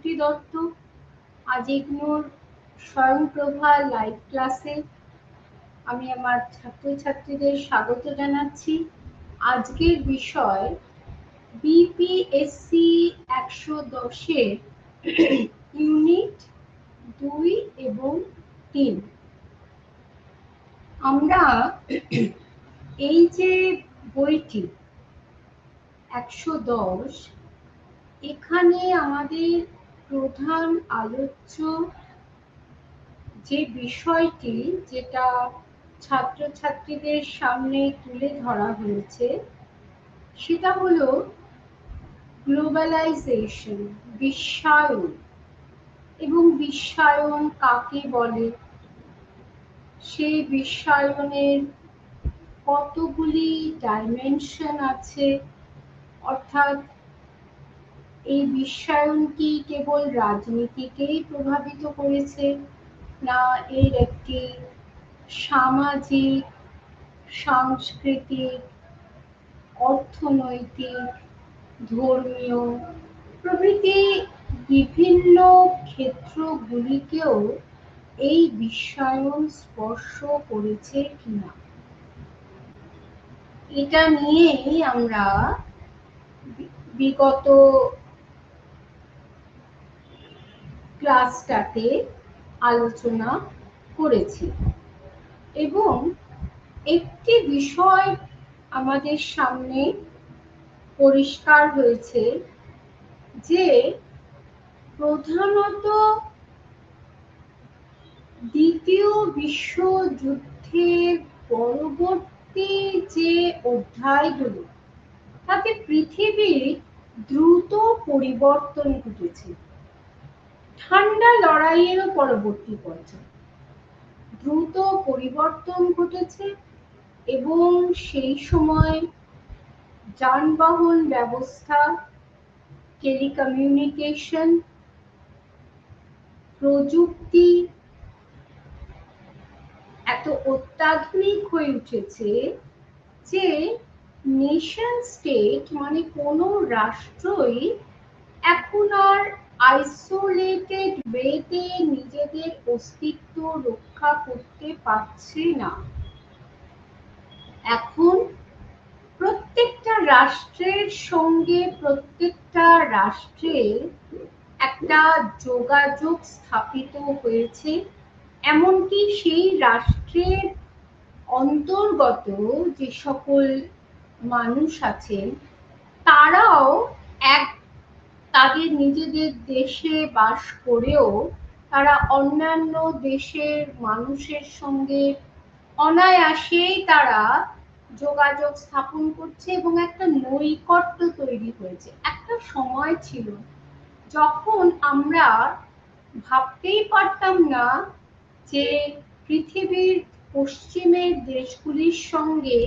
গায়ত্রী দত্ত। আজ ignore স্বয়ংপ্রভা live ক্লাসে আমি আমার ছাত্রছাত্রীদের স্বাগত জানাচ্ছি। আজকের বিষয় বিপিএসসি 110-এর ইউনিট 2 এবং 3। আমরা এই যে বইটি 110, এখানে আমাদের প্রধান আলোচ্য যে বিষয়টি যেটা ছাত্রছাত্রীদের সামনে তুলে ধরা হয়েছে সেটা হলো গ্লোবালাইজেশন, বিশ্বায়ন। এবং বিশ্বায়ন কাকে বলে, সেই বিশ্বায়নের কতগুলি ডাইমেনশন আছে, অর্থাৎ এই বিশ্বায়ন কি কেবল রাজনীতিকেই প্রভাবিত করেছে, না এর একটি সামাজিক, সাংস্কৃতিক, অর্থনৈতিক, ধর্মীয় প্রভৃতি বিভিন্ন ক্ষেত্রগুলিকেও এই বিশ্বায়ন স্পর্শ করেছে কিনা, এটা নিয়েই আমরা বিগত ক্লাসটাতে আলোচনা করেছি। এবং একটি বিষয় আমাদের সামনে পরিষ্কার হয়েছে যে প্রধানত দ্বিতীয় বিশ্বযুদ্ধের পরবর্তী যে অধ্যায়গুলো, তাতে পৃথিবীর দ্রুত পরিবর্তন ঘটেছে। ঠান্ডা লড়াইয়েরও পরবর্তী পর্যায়ে দ্রুত পরিবর্তন ঘটেছে এবং সেই সময় যানবাহন ব্যবস্থা, টেলিকমিউনিকেশন, প্রযুক্তি এত অত্যাধুনিক হয়ে উঠেছে যে নেশন স্টেট মানে কোনো রাষ্ট্রই এখন আর আইসোলেটেড ওয়েতে নিজেদের অস্তিত্ব রক্ষা করতে পারছে না। এখন প্রত্যেকটা রাষ্ট্রের সঙ্গে প্রত্যেকটা রাষ্ট্রের একটা যোগাযোগ স্থাপিত হয়েছে, এমনকি সেই রাষ্ট্রের অন্তর্গত যে সকল মানুষ আছেন তারাও তাদের নিজেদের দেশে বাস করেও তারা অন্যান্য দেশের মানুষের সঙ্গে অনায়াসেই তারা যোগাযোগ স্থাপন করছে এবং একটা নৈকট্য তৈরি হয়েছে। একটা সময় ছিল যখন আমরা ভাবতেই পারতাম না যে পৃথিবীর পশ্চিমের দেশগুলির সঙ্গে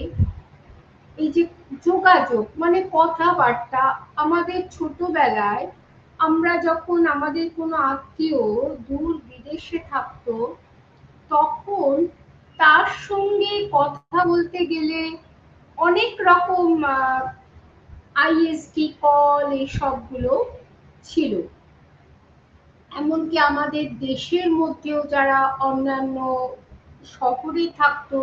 এই যে যোগাযোগ মানে কথাবার্তা, আমাদের ছোটবেলায় আমরা যখন আমাদের কোনো আত্মীয় দূর বিদেশে থাকতো তখন তার সঙ্গে কথা বলতে গেলে অনেক রকম আইএসডি কল এইসবগুলো ছিল। এমনকি আমাদের দেশের মধ্যেও যারা অন্যান্য শহরে থাকতো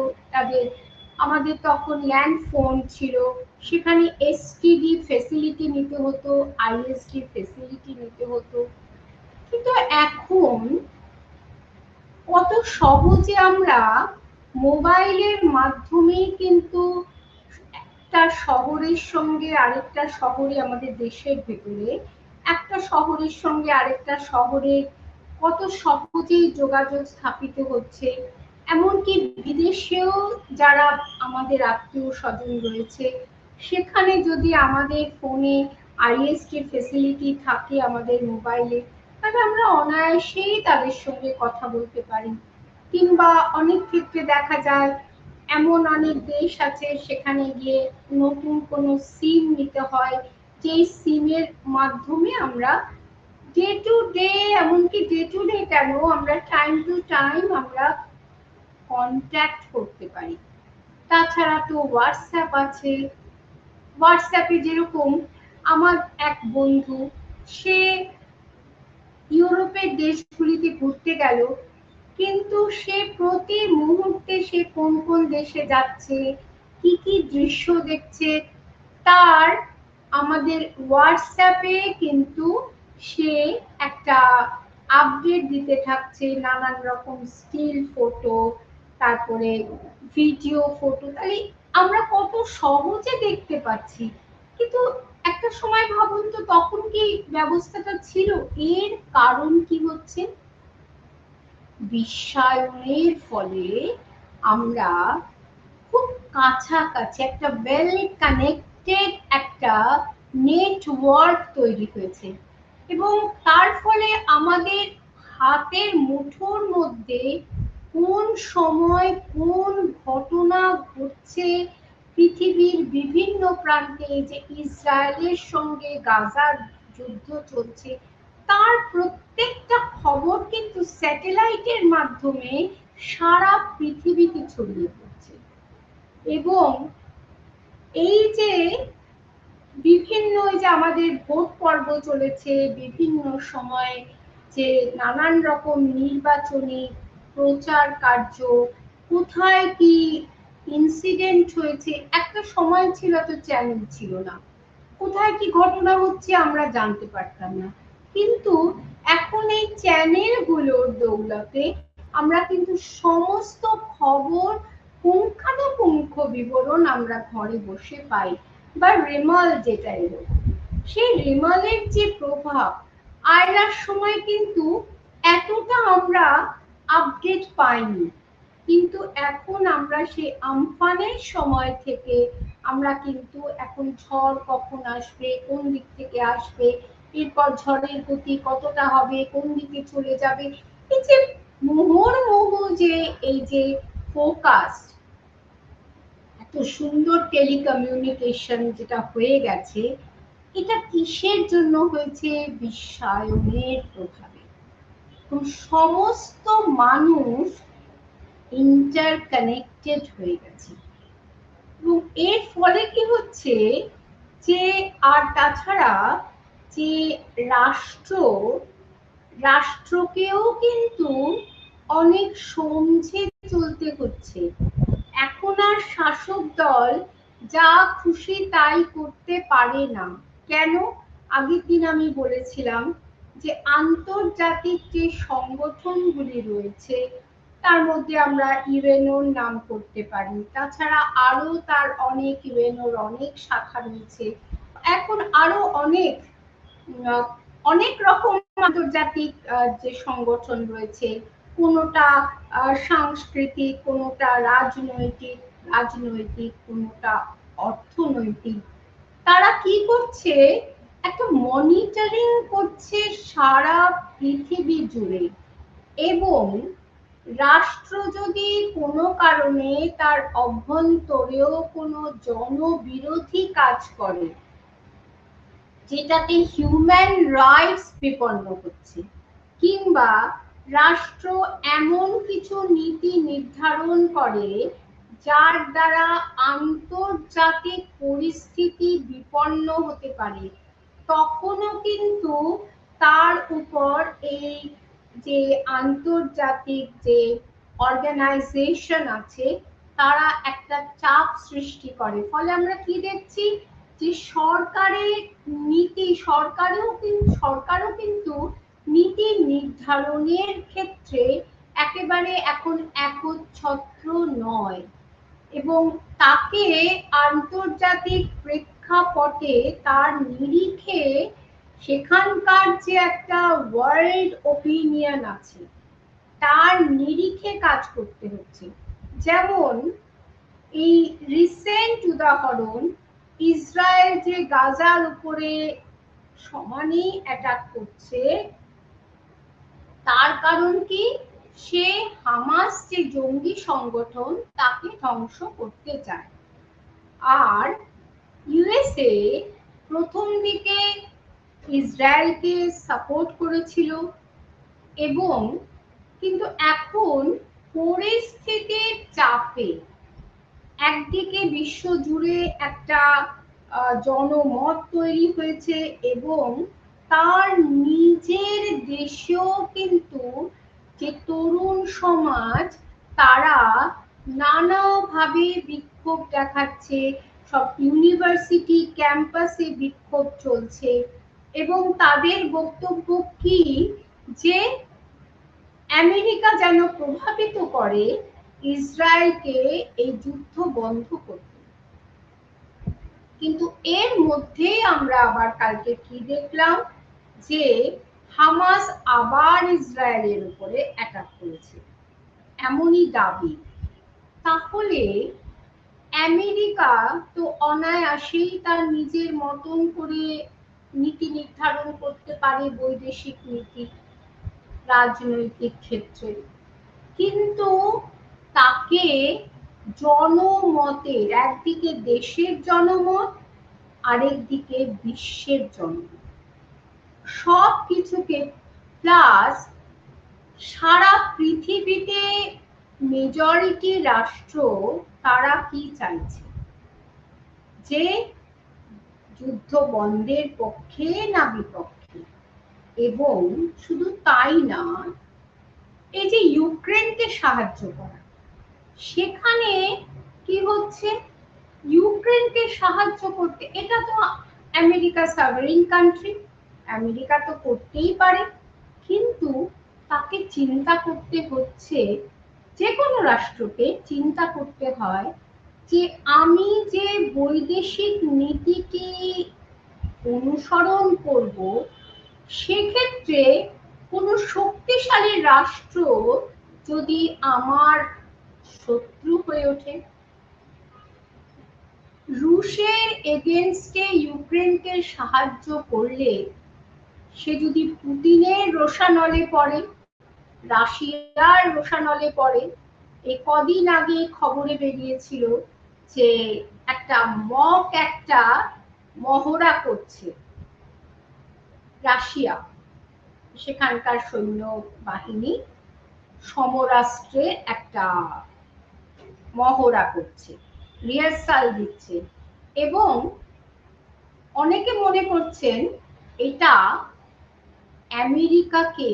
আমাদের তখন ল্যান্ড ফোন ছিল, সেখানে এসটিডি ফেসিলিটি নিতে হতো, আইএসডি ফেসিলিটি নিতে হতো। কিন্তু এখন কত সহজে আমরা মোবাইলের মাধ্যমেই কিন্তু একটা শহরের সঙ্গে আরেকটা শহরে, আমাদের দেশের ভেতরে একটা শহরের সঙ্গে আরেকটা শহরে কত সহজেই যোগাযোগ স্থাপিত হচ্ছে। এমনকি বিদেশেও যারা আমাদের আত্মীয় স্বজন রয়েছে সেখানে যদি আমাদের ফোনে আইএসডি ফেসিলিটি থাকে আমাদের মোবাইলে, তাহলে আমরা অনায়াসেই তাদের সঙ্গে কথা বলতে পারি। কিংবা অনেক ক্ষেত্রে দেখা যায় এমন অনেক দেশ আছে সেখানে গিয়ে নতুন কোনো সিম নিতে হয়, যেই সিমের মাধ্যমে আমরা ডে টু ডে, এমনকি ডে টু ডে কেন, আমরা টাইম টু টাইম আমরা কন্ট্যাক্ট করতে পারি। তাছাড়া তো হোয়াটসঅ্যাপ আছে। হোয়াটসঅ্যাপে যেরকম আমার এক বন্ধু, সে ইউরোপের দেশগুলিতে ঘুরতে গেল, কিন্তু সে প্রতি মুহূর্তে সে কোন কোন দেশে যাচ্ছে, কি কি দৃশ্য দেখছে, তার আমাদের হোয়াটসঅ্যাপে কিন্তু সে একটা আপডেট দিতে থাকছে, নানান রকম স্টিল ফটো, তারপরে ভিডিও ফটো। তাহলে আমরা কত সহজে দেখতে পাচ্ছি, কিন্তু একটা সময় ভাবুন তো তখন কি ব্যবস্থাটা ছিল? এর কারণ কি হচ্ছে? বিশ্বায়নের ফলে আমরা খুব কাছাকাছি একটা ওয়েল কানেক্টেড একটা নেটওয়ার্ক তৈরি হয়েছে, এবং তার ফলে আমাদের হাতের মুঠোর মধ্যে কোন সময় কোন ঘটনা ঘটছে, পৃথিবীর বিভিন্ন প্রান্তে যে ইসরায়েলের সঙ্গে গাজার যুদ্ধ চলছে, তার প্রত্যেকটা খবর কিন্তু স্যাটেলাইটের মাধ্যমে সারা পৃথিবীতে ছড়িয়ে পড়ছে। এবং এই যে বিভিন্ন যে আমাদের ভোট পর্ব চলেছে, বিভিন্ন সময় যে নানান রকম নির্বাচনী প্রচার কার্য, কোথায় কি ইনসিডেন্ট হয়েছে, একটা সময় ছিল তো চ্যানেল ছিল না, কোথায় কি ঘটনা হচ্ছে আমরা জানতে পারতাম না। কিন্তু এখন এই চ্যানেলগুলোর দৌলতে আমরা কিন্তু সমস্ত খবর পুঙ্খানুপুঙ্খ বিবরণ আমরা ঘরে বসে পাই। বা রেমাল যেটা এলো, সেই রেমালের যে প্রভাব, আয়রার সময় কিন্তু এতটা আমরা আপডেট পাইনি, কিন্তু এখন আমরা সেই আমফানের সময় থেকে আমরা কিন্তু এখন ঝড় কখন আসবে, কোন দিক থেকে আসবে, এরপর ঝড়ের গতি কতটা হবে, কোন দিকে চলে যাবে, এই যে মুহুর্মুহু যে এই যে ফোকাস, এত সুন্দর টেলিকমিউনিকেশন যেটা হয়ে গেছে, এটা কিসের জন্য হয়েছে? বিশ্বায়নের প্রভাবে। সমস্ত মানুষ ইন্টারকানেক্টেড হয়ে গেছে, এবং এর ফলে কি হচ্ছে যে আর তাছাড়া যে রাষ্ট্র, রাষ্ট্রকেও কিন্তু অনেক সমঝে চলতে হচ্ছে। এখন আর শাসক দল যা খুশি তাই করতে পারে না। কেন? আগের দিন আমি বলেছিলাম যে আন্তর্জাতিক যে সংগঠনগুলি রয়েছে, তার মধ্যে আমরা ইউএনওর নাম করতে পারি, তাছাড়া আরো তার অনেক ইউএনওর অনেক শাখা রয়েছে, এখন আরো অনেক অনেক রকম আন্তর্জাতিক যে সংগঠন রয়েছে, কোনোটা সাংস্কৃতিক, কোনোটা রাজনৈতিক, কোনোটা অর্থনৈতিক। তারা কি করছে? একটা মনিটরিং করছে সারা পৃথিবী জুড়ে, এবং রাষ্ট্র যদি কোনো কারণে তার অভ্যন্তরেও কোনো জনবিরোধী কাজ করে, যেটাতে হিউম্যান রাইটস বিপন্ন হচ্ছে, কিংবা রাষ্ট্র এমন কিছু নীতি নির্ধারণ করে যার দ্বারা আন্তর্জাতিক পরিস্থিতি বিপন্ন হতে পারে, তখনও কিন্তু তার উপর এই যে আন্তর্জাতিক যে অর্গানাইজেশন আছে, তারা একটা চাপ সৃষ্টি করে। ফলে আমরা কি দেখছি যে সরকারের নীতি, সরকারও কিন্তু নীতি নির্ধারণের ক্ষেত্রে একেবারে এখন একচ্ছত্র নয়, এবং তাকে আন্তর্জাতিক প্রেক্ষাপটে তার নিরিখে সেখানকার যে একটা ওয়ার্ল্ড ওপিনিয়ন আছে তার নিরিখে কাজ করতে হচ্ছে। যেমন এই রিসেন্ট উদাহরণ, ইসরায়েল যে গাজার উপরে সমানেই অ্যাটাক করছে, তার কারণ কি? সে হামাস যে জঙ্গি সংগঠন তাকে ধ্বংস করতে চায়। আর ইউএসএ প্রথম দিকে ইসরায়েলকে সাপোর্ট করেছিল, এবং কিন্তু এখন পরিস্থিতির চাপে একদিকে বিশ্বজুড়ে একটা জনমত তৈরি হয়েছে, এবং তার নিজের দেশেও কিন্তু যে তরুণ সমাজ তারা নানাভাবে বিক্ষোভ দেখাচ্ছে, সব ইউনিভার্সিটি ক্যাম্পাসে বিক্ষোভ চলছে এবং তাদের বক্তব্য কি যে আমেরিকা যেন প্রভাবিত করে ইসরায়েলকে এই যুদ্ধ বন্ধ করতে। কিন্তু এর মধ্যেই আমরা আবার কালকে কি দেখলাম যে হামাস আবার ইসরায়েলের উপরে অ্যাটাক করেছে, এমনই দাবি। তাহলে আমেরিকা তো অনায়াসেই তার নিজের মতন করে নীতি নির্ধারণ করতে পারে বৈদেশিক নীতি রাজনৈতিক ক্ষেত্রে, কিন্তু তাকে জনমতের একদিকে দেশের জনমত আরেকদিকে বিশ্বের জনমত সব কিছুকে প্লাস সারা পৃথিবীতে মেজরিটি রাষ্ট্র তারা কি চাইছে, যে যুদ্ধ বন্ধের পক্ষে না বিপক্ষে। এবং শুধু তাই না, এই যে ইউক্রেনকে সাহায্য করা, সেখানে কি হচ্ছে, ইউক্রেনকে সাহায্য করতে, এটা তো আমেরিকা সভারেন কান্ট্রি, আমেরিকা তো করতেই পারে, কিন্তু তাকে চিন্তা করতে হচ্ছে, যে কোনো রাষ্ট্রকে চিন্তা করতে হয় যে আমি যে বৈদেশিক নীতিটি অনুসরণ করব, সেক্ষেত্রে কোনো শক্তিশালী রাষ্ট্র যদি আমার শত্রু হয়ে ওঠে, রুশের এগেনস্টে ইউক্রেনকে সাহায্য করলে সে যদি পুতিনের রোষানলে পড়ে, রাশিয়ার রোষানলে পড়ে, এই কদিন আগে খবরে বেরিয়েছিল যে একটা মহড়া করছে রাশিয়া, সেখানকার সৈন্য বাহিনী সমরাস্ত্রে একটা মহড়া করছে, রিহার্সাল দিচ্ছে, এবং অনেকে মনে করছেন এটা আমেরিকাকে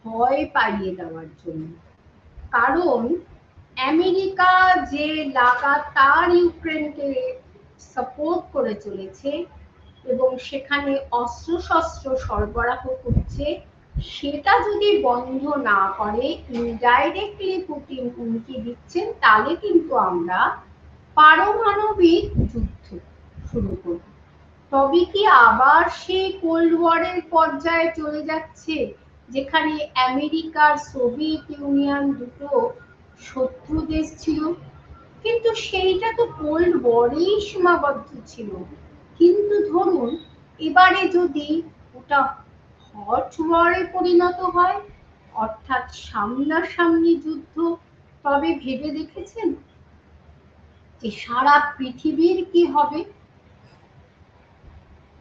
ভয় পাইয়ে দেওয়ার জন্য। কারণ আমেরিকা যে লাগাতার ইউক্রেনকে সাপোর্ট করে চলেছে এবং সেখানে অস্ত্রশস্ত্র সরবরাহ করছে, সেটা যদি বন্ধ না করে, ইনডাইরেক্টলি পুতিন হুমকি দিচ্ছেন, তাহলে কিন্তু আমরা পারমাণবিক যুদ্ধ শুরু করব। তবে কি আবার সেই কোল্ড ওয়ারের পর্যায়ে চলে যাচ্ছে, যেখানে আমেরিকার সোভিয়েত ইউনিয়ন দুটো শত্রু দেশ ছিল, কিন্তু সেইটা তো কোল্ড ওয়ারেই সীমাবদ্ধ ছিল। কিন্তু ধরুন এবারে যদি ওটা হট ওয়ারে পরিণত হয়, অর্থাৎ সামনাসামনি যুদ্ধ, তবে ভেবে দেখেছেন যে সারা পৃথিবীর কি হবে?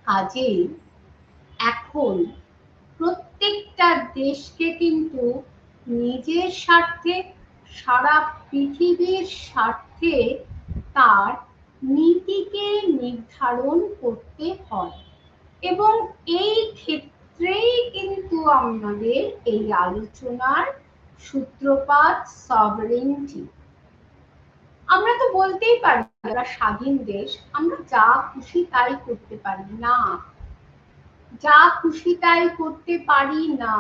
কাজেই এখন প্রত্যেকটা দেশকে কিন্তু নিজের স্বার্থে, সারা পৃথিবীর স্বার্থে তার নীতিকে নির্ধারণ করতে হয়, এবং এই ক্ষেত্রেই কিন্তু আমাদের এই আলোচনার সূত্রপাত সভারেন্টি। আমরা তো বলতেই পারি আমরা স্বাধীন দেশ, আমরা যা খুশি তাই করতে পারি না, যা খুশি তাই করতে পারি না,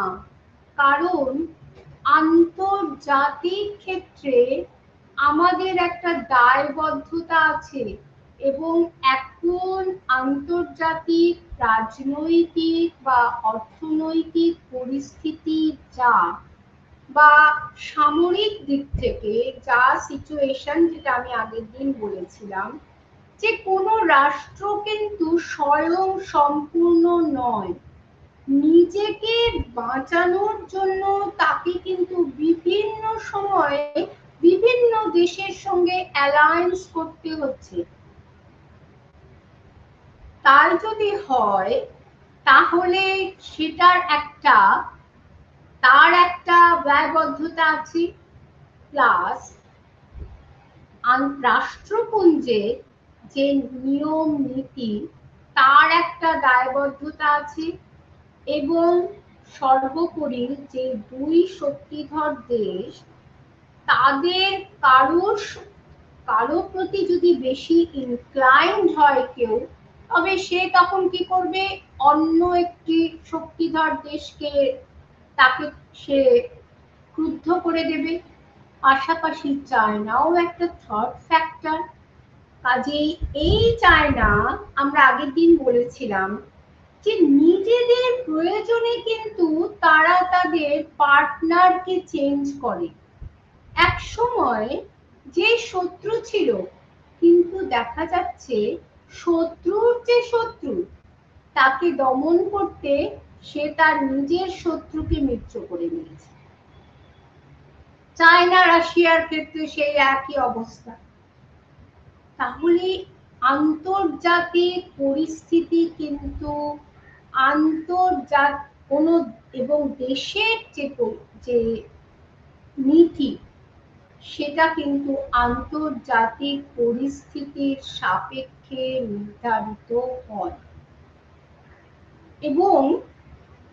কারণ আন্তর্জাতিক ক্ষেত্রে আমাদের একটা দায়বদ্ধতা আছে, এবং এখন আন্তর্জাতিক রাজনৈতিক বা অর্থনৈতিক পরিস্থিতি যা, বা সামরিক দিক থেকে যা সিচুয়েশন, যেটা আমি আগের দিন বলেছিলাম, যে কোনো রাষ্ট্র কিন্তু স্বয়ং সম্পূর্ণ নয়, নিজেকে বাঁচানোর জন্য তাকে কিন্তু বিভিন্ন সময়ে বিভিন্ন দেশের সঙ্গে অ্যালায়েন্স করতে হচ্ছে। তাই যদি হয় তাহলে সেটার তার একটা দায়বদ্ধতা আছে, প্লাস রাষ্ট্রপুঞ্জে যে নিয়ম নীতি তার একটা দায়বদ্ধতা আছে, এবং সর্বোপরি যে দুই শক্তিধর দেশ, তাদের কারো প্রতি যদি বেশি ইনক্লাইন্ড হয় কেউ, তবে সে তখন কি করবে, অন্য একটি শক্তিধর দেশকে তাকে সে ক্রুদ্ধ করে দেবে। পাশাপাশি চায়নাও একটা থার্ড ফ্যাক্টর। কাজেই এই চায়না, আমরা আগের দিন বলেছিলাম যে নিজেদের প্রয়োজনে কিন্তু তারা তাদের পার্টনারকে চেঞ্জ করে। এক সময় যে শত্রু ছিল, কিন্তু দেখা যাচ্ছে শত্রুর যে শত্রু, তাকে দমন করতে সে তার নিজের শত্রুকে মিত্র করে নিয়েছে। চায়না রাশিয়ার ক্ষেত্রে সেই একই অবস্থা। তাহলে আন্তর্জাতিক পরিস্থিতি কিন্তু এবং দেশের যে নীতি, সেটা কিন্তু আন্তর্জাতিক পরিস্থিতির সাপেক্ষে নির্ধারিত হয়। এবং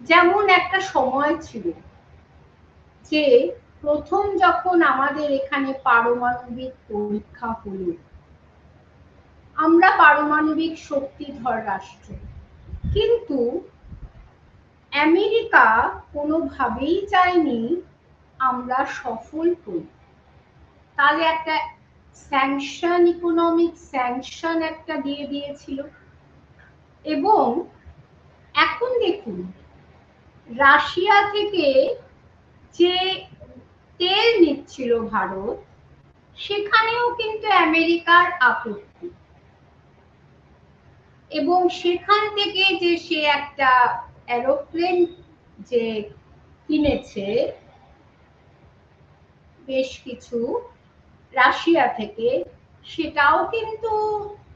যেমন একটা সময় ছিল যে প্রথম যখন আমাদের এখানে পারমাণবিক পরীক্ষা হলো, আমরা পারমাণবিক শক্তিধর রাষ্ট্র, কিন্তু আমেরিকা কোনোভাবেই চায়নি আমরা সফল হই। তাহলে একটা স্যাংশন, ইকোনমিক স্যাংশন একটা দিয়ে দিয়েছিল। এবং এখন দেখুন, রাশিয়া থেকে যে তেল নিচ্ছিল ভারত, সেখানেও কিন্তু আমেরিকার আপত্তি। এবং সেখান থেকে যে সে একটা এরোপ্লেন যে কিনেছে বেশ কিছু রাশিয়া থেকে, সেটাও কিন্তু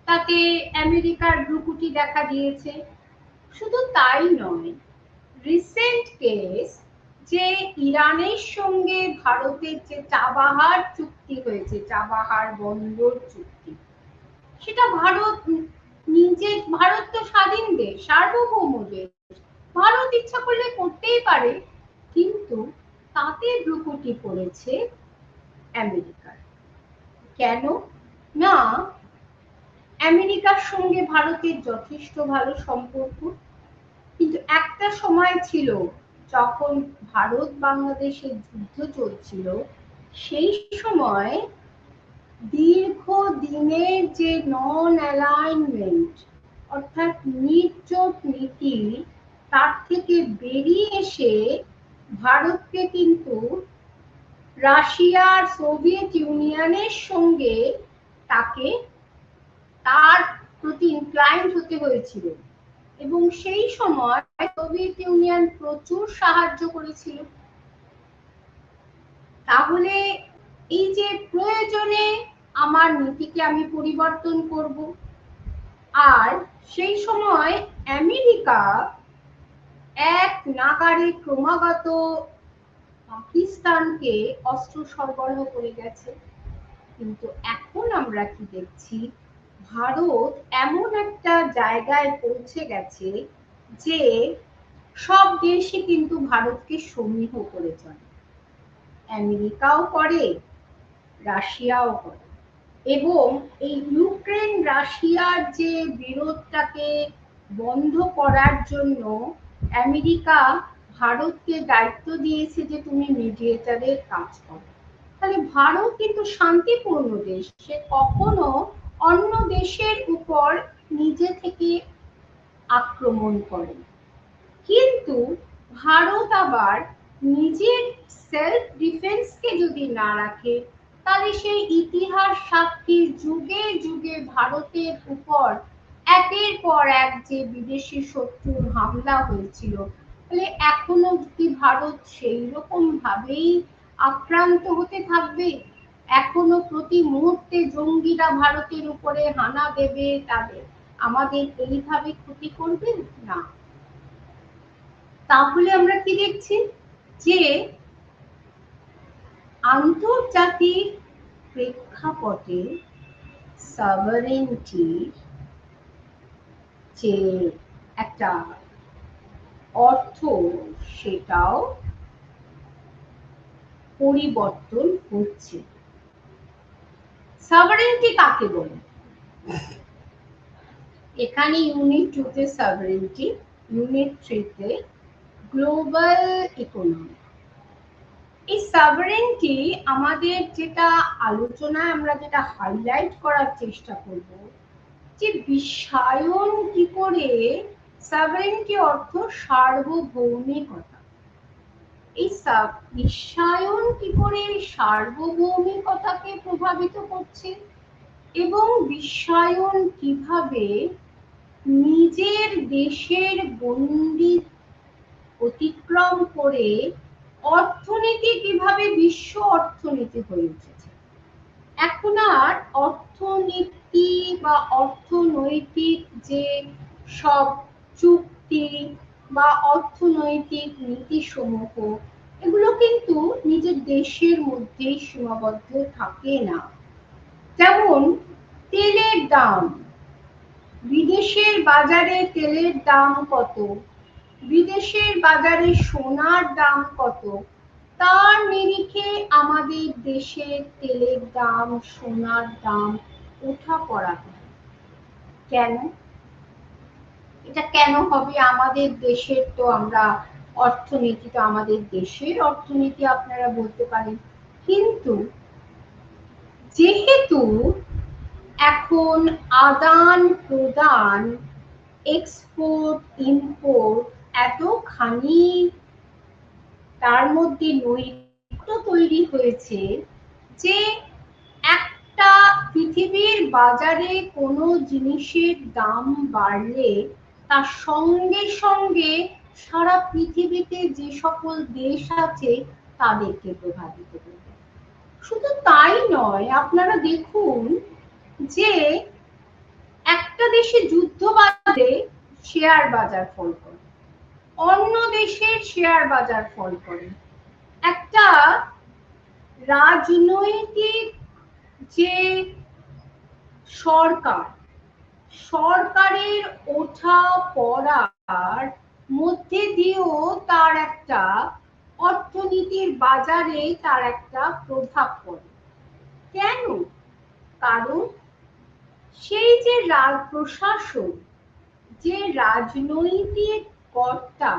তাতে আমেরিকার ভ্রুকুটি দেখা দিয়েছে। শুধু তাই নয়, রিসেন্ট কেস যে ইরানের সঙ্গে ভারতের যে চাবাহার চুক্তি হয়েছে, চাবাহার বন্দর চুক্তি, সেটা ভারত তো স্বাধীন দেশ, সার্বভৌম দেশ, ভারত ইচ্ছা করলে করতেই পারে, কিন্তু তাতে ভ্রুকুটি পড়েছে আমেরিকার। কেন না, আমেরিকার সঙ্গে ভারতের যথেষ্ট ভালো সম্পর্ক, কিন্তু একটা সময় ছিল যখন ভারত বাংলাদেশের যুদ্ধ চলছিল, সেই সময় দীর্ঘদিনের যে নন অ্যালাইনমেন্ট, অর্থাৎ নির্জোট নীতি, তার থেকে বেরিয়ে এসে ভারতকে কিন্তু রাশিয়ার, সোভিয়েত ইউনিয়নের সঙ্গে তার প্রতি ইনক্লাইন্ড হতে হয়েছিল। এবং সেই সময় সোভিয়েত ইউনিয়ন প্রচুর সাহায্য করেছিল। তাহলে এই যে প্রয়োজনে আমার নীতিকে আমি পরিবর্তন করব, আর সেই সময় আমেরিকা এক নাগাড়ে ক্রমাগত পাকিস্তানকে অস্ত্র সরবরাহ করে গেছে। কিন্তু এখন আমরা কি দেখছি, ভারত এমন একটা জায়গায় পৌঁছে গেছে যে সব দেশই কিন্তু ভারতকে সমীহ করে চলে। আমেরিকাও করে, রাশিয়াও করে। এবং এই ইউক্রেন রাশিয়ার যে বিরোধটাকে বন্ধ করার জন্য আমেরিকা ভারতকে দায়িত্ব দিয়েছে যে তুমি মিডিয়েটরের কাজ করো। তাহলে ভারত কিন্তু শান্তিপূর্ণ দেশ, সে কখনো অন্য দেশের উপর নিজে থেকে আক্রমণ করে। কিন্তু ভারত আবার নিজের সেলফ ডিফেন্সকে যদি না রাখে, তাহলে সেই ইতিহাস সাক্ষী যুগে যুগে ভারতের উপর একের পর এক যে বিদেশি শত্রুর হামলা হয়েছিল, তাহলে এখনো কি ভারত সেই রকম ভাবেই আক্রান্ত হতে থাকবে? এখনো প্রতি মুহূর্তে জঙ্গিরা ভারতের উপরে হানা দেবে, তাদের আমাদের এইভাবে ক্ষতি করবে না। তাহলে আমরা কি দেখছি, যে আন্তর্জাতিক প্রেক্ষাপটে সভারেন্টির যে একটা অর্থ সেটাও পরিবর্তন হচ্ছে। সভারেন্টি কাকে বলে? এখানে ইউনিট 2 তে সভারেন্টি, ইউনিট 3 তে গ্লোবাল ইকোনমি। এই সভারেন্টি আমাদের যেটা আলোচনায় আমরা যেটা হাইলাইট করার চেষ্টা করব, যে বিশ্বায়ন কি করে, সভারেন্টি অর্থ সার্বভৌমিকতা, এই বিশ্বায়ন কি করে সার্বভৌমিকতাকে প্রভাবিত করছে এবং বিশ্বায়ন কিভাবে নিজের দেশের গণ্ডি অতিক্রম করে অর্থনীতি কিভাবে বিশ্ব অর্থনীতি হয়ে উঠেছে। এখন আর অর্থনীতি বা অর্থনৈতিক যে সব চুক্তি বা অর্থনৈতিক নীতিসমূহ, এগুলো কিন্তু নিজের দেশের মধ্যেই সীমাবদ্ধ থাকে না। যেমন তেলের দাম, বিদেশের বাজারে তেলের দাম কত, বিদেশের বাজারে সোনার দাম কত, তার নিরিখে আমাদের দেশের তেলের দাম, সোনার দাম ওঠা পড়া হয়। কেন? এটা কেন হবে? আমাদের দেশের তো আমরা অর্থনীতি, তো আমাদের দেশের অর্থনীতি আপনারা বলতে পারেন, কিন্তু যেহেতু এখন আদান প্রদান, এক্সপোর্ট ইম্পোর্ট এতখানি তার মধ্যে নৈক্য তৈরি হয়েছে যে একটা পৃথিবীর বাজারে কোনো জিনিসের দাম বাড়লে তার সঙ্গে সঙ্গে সারা পৃথিবীতে যে সকল দেশ আছে তাদেরকে প্রভাবিত করবে। শুধু তাই নয়, আপনারা দেখুন যে একটা দেশে যুদ্ধ বাঁধলে শেয়ার বাজার ফল করে, অন্য দেশের শেয়ার বাজার ফল করে। একটা রাজনৈতিক যে সরকারের ওঠা পড়ার মধ্যে দিয়েও তার একটা অর্থনীতির বাজারে তার একটা প্রভাব পড়ে। কেন? কারণ সেই যে প্রশাসন, যে রাজনৈতিক কর্তা,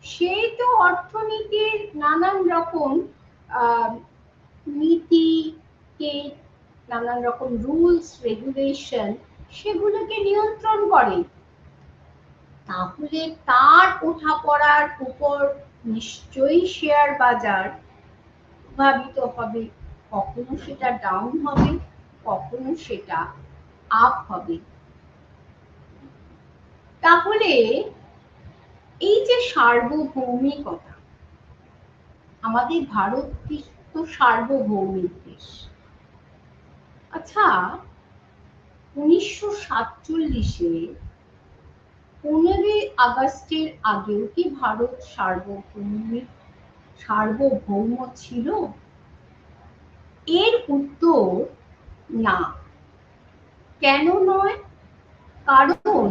সেই তো অর্থনীতির নানান রকম নীতিকে, নানান রকম রুলস রেগুলেশন, সেগুলোকে নিয়ন্ত্রণ করে। তাহলে তার ওঠা পড়ার উপর নিশ্চয়ই শেয়ার বাজার প্রভাবিত হবে, কখনো সেটা ডাউন হবে, কখনো সেটা আপ হবে। তাহলে এই যে সার্বভৌমিকতা, আমাদের ভারত তো সার্বভৌমিক দেশ। আচ্ছা, 1947-এ 15ই আগস্টের আগেও কি ভারত সার্বভৌম ছিল? এর উত্তর না। কেন নয়? কারণ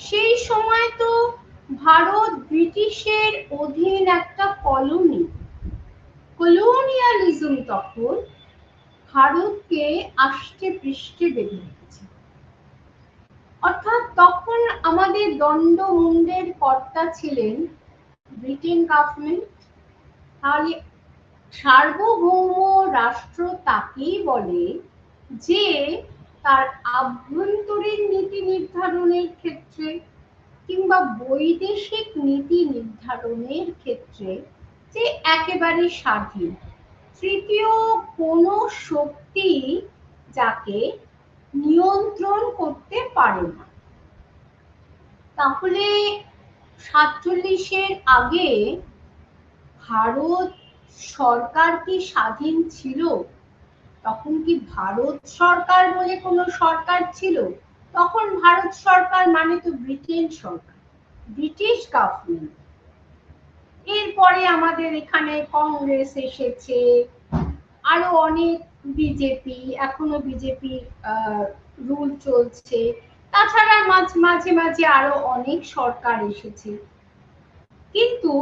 সেই সময় তো ভারত ব্রিটিশের অধীন একটা কলোনি, কলোনিয়ালিজম তখন ভারতকে আষ্টে পৃষ্ঠে বেঁধে রেখেছে। অর্থাৎ তখন আমাদের দণ্ডমুণ্ডের কর্তা ছিলেন ব্রিটেন গভর্নমেন্ট। তাহলে সার্বভৌম রাষ্ট্র তাকেই বলে যে তার আভ্যন্তরীণ নীতি নির্ধারণের ক্ষেত্রে কিংবা বৈদেশিক নীতি নির্ধারণের ক্ষেত্রে যে একেবারে স্বাধীন, তৃতীয় কোনো শক্তি যাকে নিয়ন্ত্রণ করতে পারে না। তাহলে 47-এর আগে ভারত সরকার কি স্বাধীন ছিল? তখন কি ভারত সরকার বলে কোনো সরকার ছিল? তখন ভারত সরকার মানে তো ব্রিটেন সরকার, ব্রিটিশ গভর্নমেন্ট। এরপরে আমাদের এখানে কংগ্রেস এসেছে, আরো অনেক বিজেপি, এখনো বিজেপি রুল চলছে। তাছাড়া মাঝে মাঝে আরো অনেক সরকার এসেছে, কিন্তু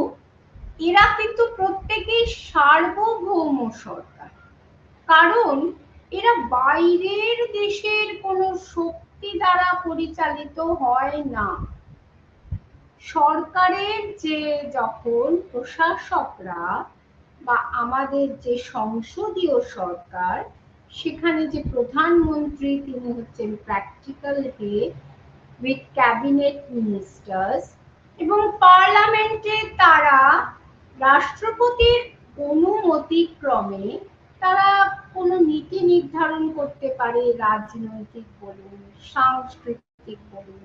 এরা কিন্তু প্রত্যেকেই সার্বভৌম সরকার। কারণ এরা বাইরের দেশের কোনো শক্তি দ্বারা পরিচালিত হয় না। সরকারের যে যখন প্রশাসকরা বা আমাদের যে সংসদীয় সরকার, সেখানে যে প্রধানমন্ত্রী তিনি হচ্ছেন practical head with cabinet ministers, এবং পার্লামেন্টে তারা রাষ্ট্রপতির অনুমতিক্রমে তারা কোনো নীতি নির্ধারণ করতে পারে, রাজনৈতিক বলুন, সাংস্কৃতিক বলুন,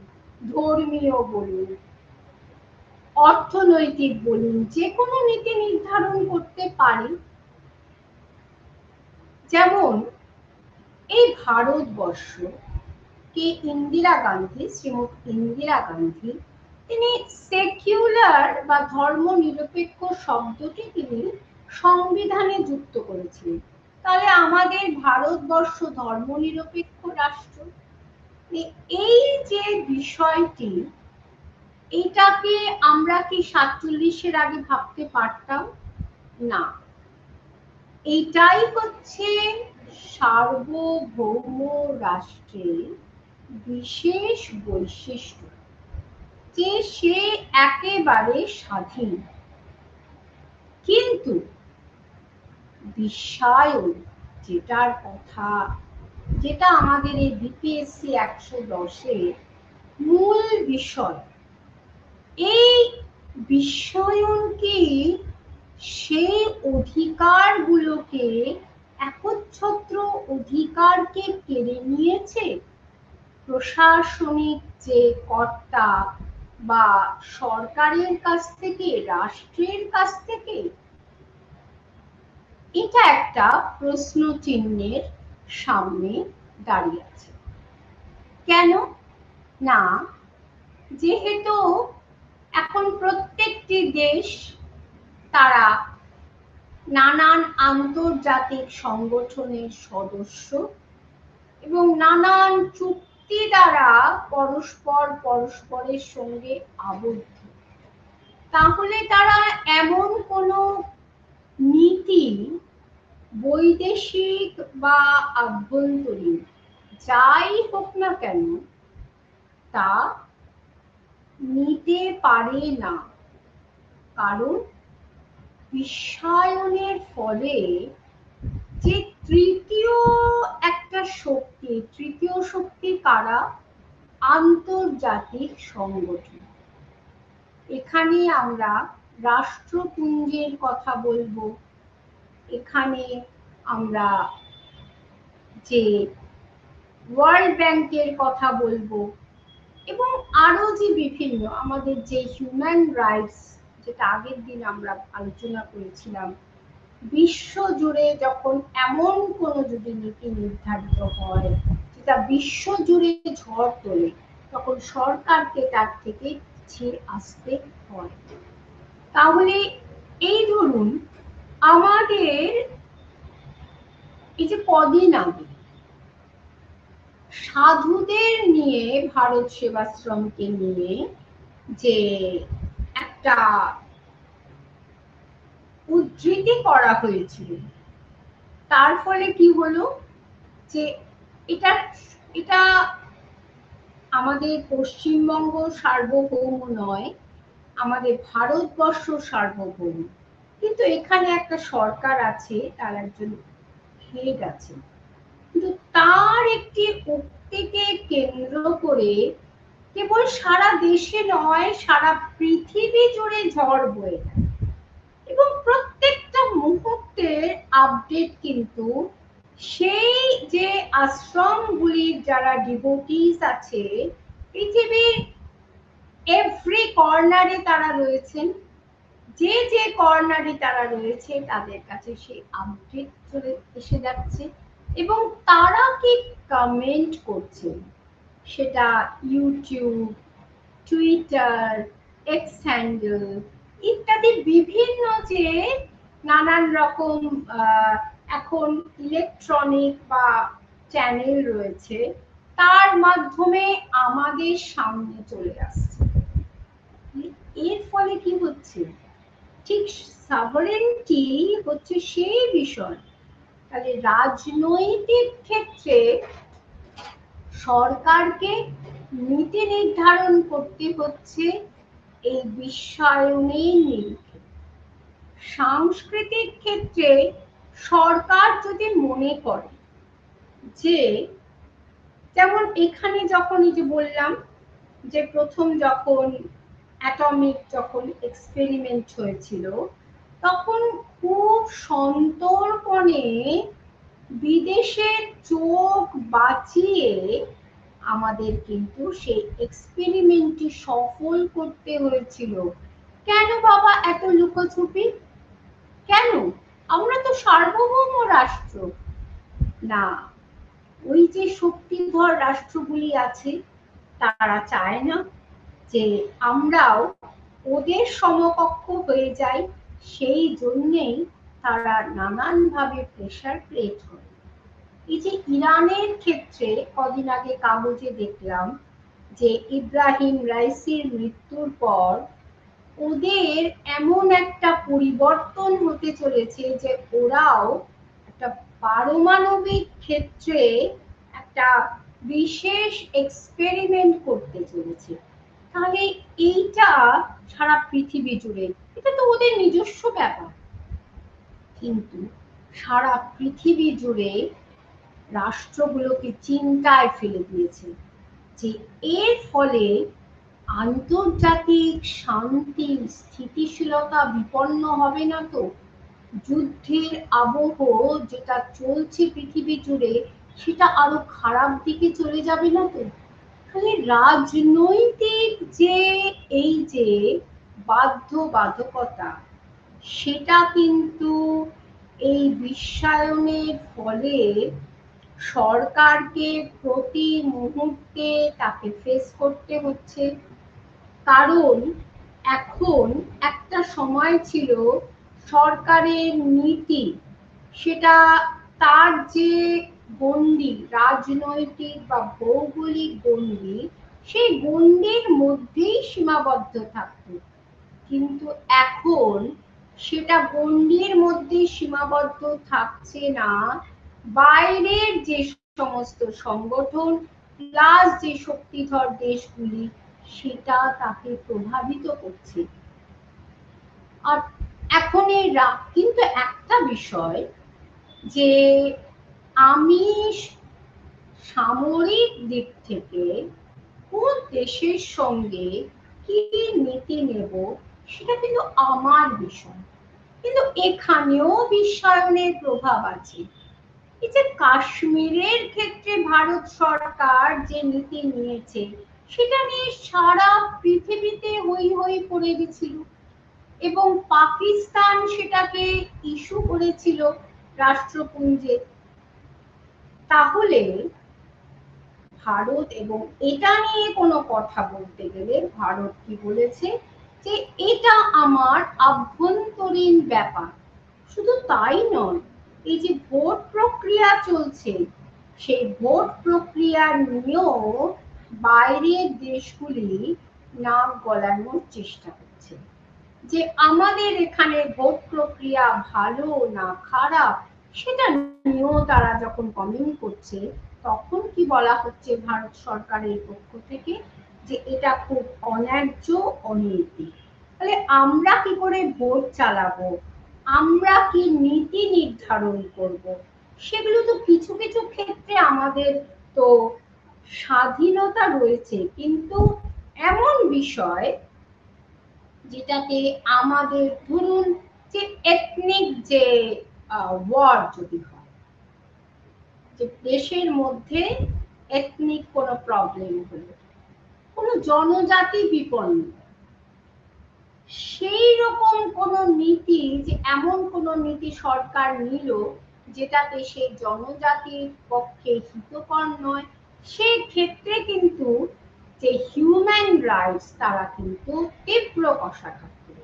ধর্মীয় বলুন, অর্থনৈতিক বলুন, যে কোনো নীতি নির্ধারণ করতে পারে। যেমন এই ভারতবর্ষ কে ইন্দিরা গান্ধী, শ্রীমতী ইন্দিরা গান্ধী, তিনি সেকুলার বা ধর্মনিরপেক্ষ শব্দটি তিনি সংবিধানে যুক্ত করেছিলেন। তাহলে আমাদের ভারতবর্ষ ধর্মনিরপেক্ষ রাষ্ট্র। এই যে বিষয়টি, এটাকে আমরা কি 47-এর আগে ভাবতে পারতাম না। এইটাই হচ্ছে সার্বভৌম রাষ্ট্রের বিশেষ বৈশিষ্ট্য, যে সে একেবারে স্বাধীন। কিন্তু বিশ্বায়ন যেটার কথা, যেটা আমাদের এই বিপিএসসি 110-এর মূল বিষয়, এই বিশ্বায়ন কি সেই অধিকারগুলোকে, একচ্ছত্র অধিকারকে কেড়ে নিয়েছে প্রশাসনিক যে কর্তা বা সরকারের কাছ থেকে, রাষ্ট্রের কাছ থেকে? এটা একটা প্রশ্ন চিহ্নের সামনে দাঁড়িয়ে আছে। কেন না, যেহেতু এখন প্রত্যেকটি দেশ তারা নানান আন্তর্জাতিক সংগঠনের সদস্য এবং নানান চুক্তি দ্বারা পরস্পরের সঙ্গে আবদ্ধ, তাহলে তারা এমন কোনো নীতি, বৈদেশিক বা আভ্যন্তরীণ যাই হোক না কেন, তা নিতে পারে না। কারণ বিশ্বায়নের ফলে যে তৃতীয় একটা শক্তি, তৃতীয় শক্তি কারা? আন্তর্জাতিক সংগঠন। এখানে আমরা রাষ্ট্রপুঞ্জের কথা বলবো, এখানে আমরা যে ওয়ার্ল্ড ব্যাংকের কথা বলবো, এবং আরো যে বিভিন্ন আমাদের যে হিউম্যান রাইটস, যেটা আগের দিন আমরা আলোচনা করেছিলাম, বিশ্ব জুড়ে যখন এমন কোনো যদি নীতি নির্ধারিত হয় যেটা বিশ্ব জুড়ে ঝড় তোলে, তখন সরকারকে তার থেকে পিছিয়ে আসতে হয়। তাহলে এই ধরুন আমাদের এই যে কদিন আগে সাধুদের নিয়ে, ভারত সেবাশ্রমকে নিয়ে যে একটা উদ্ধৃতি করা হয়েছিল, তার ফলে কি হলো, যে এটা আমাদের পশ্চিমবঙ্গ সার্বভৌম নয়, আমাদের ভারতবর্ষ সার্বভৌম, কিন্তু এখানে একটা সরকার আছে, তার একজন হেড আছে, কিন্তু তার একটি উক্তিকে কেন্দ্র করে কেবল সারা দেশে নয়, সারা পৃথিবী জুড়ে ঝড় বয়ে যায়, এবং প্রত্যেকটা মুহূর্তের আপডেট কিন্তু সেই যে আশ্রমগুলির যারা ডিভোটিস আছে, পৃথিবীর এভরি কর্নারে তারা রয়েছেন, যে যে কর্নারে তারা রয়েছে তাদের কাছে সেই আপডেট চলে এসে যাচ্ছে, এবং তারা কি কমেন্ট করছেন, সেটা ইউটিউব, টুইটার, এক্স হ্যান্ডেল ইত্যাদি বিভিন্ন যে নানান রকম এখন ইলেকট্রনিক বা চ্যানেল রয়েছে, তার মাধ্যমে আমাদের সামনে চলে আসছে। এর ফলে কি হচ্ছে, ঠিক সভারেন্টি হচ্ছে সেই বিষয়। তাহলে রাজনৈতিক ক্ষেত্রে সরকারকে নীতি নির্ধারণ করতে হচ্ছে এই বিশ্বায়নের নিরিখে। সাংস্কৃতিক ক্ষেত্রে সরকার যদি মনে করে যে, যেমন এখানে যখন এই যে বললাম যে প্রথম যখন অ্যাটমিক যখন এক্সপেরিমেন্ট হয়েছিল, তখন খুব সন্তর্পণে বিদেশের চোখ বাঁচিয়ে আমাদের কিন্তু সেই এক্সপেরিমেন্টটি সফল করতে হয়েছিল। কেন বাবা এত লুকোছুপি? কেন? আমরা তো সার্বভৌম রাষ্ট্র। না, ওই যে শক্তিধর রাষ্ট্রগুলি আছে তারা চায় না যে আমরাও ওদের সমকক্ষ হয়ে যাই, সেই জন্যেই তারা নানানভাবে প্রেসার ক্রিয়েট করে। এই যে ইরানের ক্ষেত্রে কদিন আগে কাগজে দেখলাম যে ইব্রাহিম রাইসির মৃত্যুর পর ওদের এমন একটা পরিবর্তন হতে চলেছে যে ওরাও একটা পারমাণবিক ক্ষেত্রে একটা বিশেষ এক্সপেরিমেন্ট করতে চলেছে। তাহলে এইটা সারা পৃথিবী জুড়ে, এটা তো ওদের নিজস্ব ব্যাপার, কিন্তু সারা পৃথিবী জুড়ে রাষ্ট্রগুলোকে চিন্তায় ফেলে দিয়েছে যে এর ফলে আন্তর্জাতিক শান্তি স্থিতিশীলতা বিপন্ন হবে না তো? যুদ্ধের আবহ যেটা চলছে পৃথিবী জুড়ে সেটা আরো খারাপ দিকে চলে যাবে না তো? তাহলে রাজনৈতিক যে এই যে বাধ্যবাধকতা, সেটা কিন্তু এই বিশ্বায়নের ফলে সরকারকে প্রতি মুহূর্তে তাকে ফেস করতে হচ্ছে। কারণ এখন একটা সময় ছিল সরকারের নীতি, সেটা তার যে গণ্ডি, রাজনৈতিক বা ভৌগোলিক গণ্ডি, সেই গণ্ডির মধ্যেই সীমাবদ্ধ থাকত। কিন্তু এখন সেটা গণ্ডির মধ্যে সীমাবদ্ধ থাকছে না, বাইরের যে সমস্ত সংগঠন প্লাস যে শক্তিধর দেশগুলি, সেটা তাকে প্রভাবিত করছে। আর এখন কিন্তু একটা বিষয় যে আমি সামরিক দিক থেকে কোন দেশের সঙ্গে কি নীতি নেব সেটা কিন্তু আমার বিষয়, কিন্তু এখানেও বিশ্বায়নের প্রভাব আছে। এই যে কাশ্মীরের ক্ষেত্রে ভারত সরকার যে নীতি নিয়েছে সেটা নিয়ে সারা পৃথিবীতে হই হই পড়ে গেছিল, এবং পাকিস্তান সেটাকে ইস্যু করেছিল রাষ্ট্রপুঞ্জে। তাহলে ভারত, এবং এটা নিয়ে কোনো কথা বলতে গেলে ভারত কি বলেছে যে এটা আমার আভ্যন্তরীণ ব্যাপার। শুধু তাই নয়, এই যে ভোট প্রক্রিয়া চলছে সেই ভোট প্রক্রিয়া নিয়েও বাইরের দেশগুলি নাক গলানোর চেষ্টা করছে যে আমাদের এখানে ভোট প্রক্রিয়া ভালো না খারাপ সেটা নিয়েও তারা যখন কমেন্ট করছে, তখন কি বলা হচ্ছে ভারত সরকারের পক্ষ থেকে যে এটা খুব অন্যায্য, অনৈতিক। তাহলে আমরা কি করে ভোট চালাবো, আমরা কি নীতি নির্ধারণ করব, সেগুলো তো কিছু কিছু ক্ষেত্রে আমাদের তো স্বাধীনতা রয়েছে, কিন্তু এমন বিষয় যেটাতে আমাদের ধরুন যে এথনিক যে ওয়ার যদি হয়, যে দেশের মধ্যে এথনিক কোনো প্রবলেম হলো, কোনো জনজাতি বিপন্ন, সেই রকম কোনো নীতি, যে এমন কোনো নীতি সরকার নিল যেটাতে সেই জনজাতির পক্ষে হিতকর নয়, সেই ক্ষেত্রে কিন্তু যে হিউম্যান রাইটস তারা কিন্তু তীব্র কষাঘাত করে।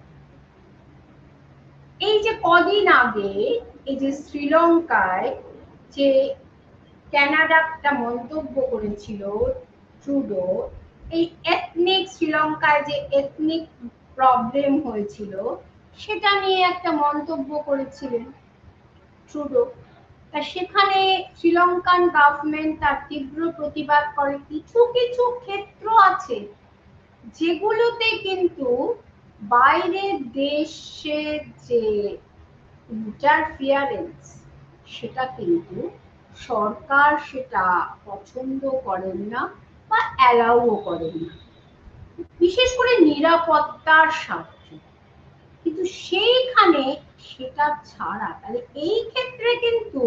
এই যে কদিন আগে এই যে শ্রীলঙ্কায় যে কানাডা একটা মন্তব্য করেছিল, ট্রুডো, এই এথনিক শ্রীলঙ্কায় যে এথনিক প্রবলেম হয়েছিল সেটা নিয়ে একটা মন্তব্য করেছিলেন ট্রুডো। তা সেখানে শ্রীলঙ্কান গভর্নমেন্ট তার তীব্র প্রতিবাদ করে। কিছু কিছু ক্ষেত্র আছে যেগুলোতে কিন্তু বাইরের দেশের যে ইন্টারফিয়ারেন্স সেটা কিন্তু সরকার সেটা পছন্দ করেন না বা অ্যালাউও করেন না, বিশেষ করে নিরাপত্তার স্বার্থে। কিন্তু সেইখানে সেটা ছাড়া তাহলে এই ক্ষেত্রে কিন্তু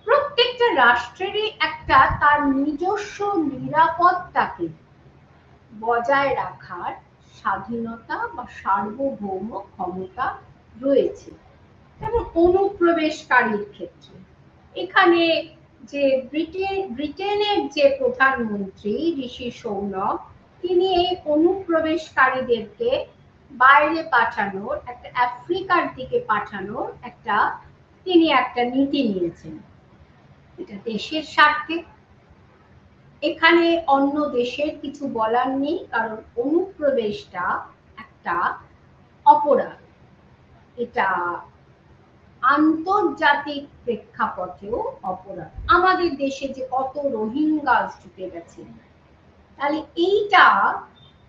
প্রত্যেকটা রাষ্ট্রেরই একটা তার নিজস্ব নিরাপত্তাকে বজায় রাখার স্বাধীনতা বা সার্বভৌম ক্ষমতা রয়েছে। যেমন অনুপ্রবেশকারীর ক্ষেত্রে এখানে যে ব্রিটেনের যে প্রধানমন্ত্রী ঋষি সুনাক, তিনি এই অনুপ্রবেশকারীদেরকে বাইরে পাঠানোর, একটা আফ্রিকার দিকে পাঠানোর তিনি একটা নীতি নিয়েছেন। এটা দেশের স্বার্থে, এখানে অন্য দেশের কিছু বলার নেই, কারণ অনুপ্রবেশটা একটা অপরাধ। এটা আন্তর্জাতিক প্রেক্ষাপটেও অপরাধ। আমাদের দেশে যে কত রোহিঙ্গা ঢুকে গেছে, তাহলে এইটা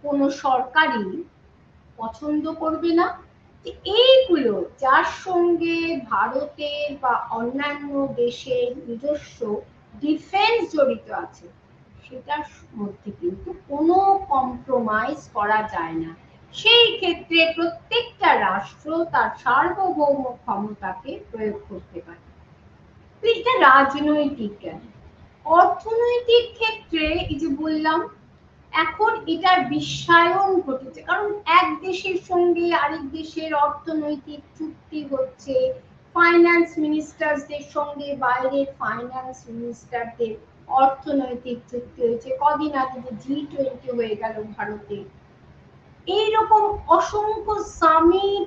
কোনো সরকারই পছন্দ করবে না। এইগুলো যার সঙ্গে ভারতের বা অন্যান্য দেশের নিজস্ব ডিফেন্স জড়িত আছে সেটার মধ্যে কিন্তু কোনো কম্প্রোমাইজ করা যায় না। সেই ক্ষেত্রে প্রত্যেকটা রাষ্ট্র তার সার্বভৌম ক্ষমতাকে প্রয়োগ করতে পারে। এটা রাজনৈতিক জ্ঞান। অর্থনৈতিক ক্ষেত্রে এই যে বললাম, এখন এটার বিশ্বায়ন ঘটেছে, কারণ এক দেশের সঙ্গে আরেক দেশের অর্থনৈতিক চুক্তি হচ্ছে, ফাইন্যান্স মিনিস্টারদের সঙ্গে বাইরের ফাইন্যান্স মিনিস্টারদের অর্থনৈতিক চুক্তি হয়েছে। কদিন আগে যে G20 হয়ে গেল ভারতে, এইরকম অসংখ্য সামিট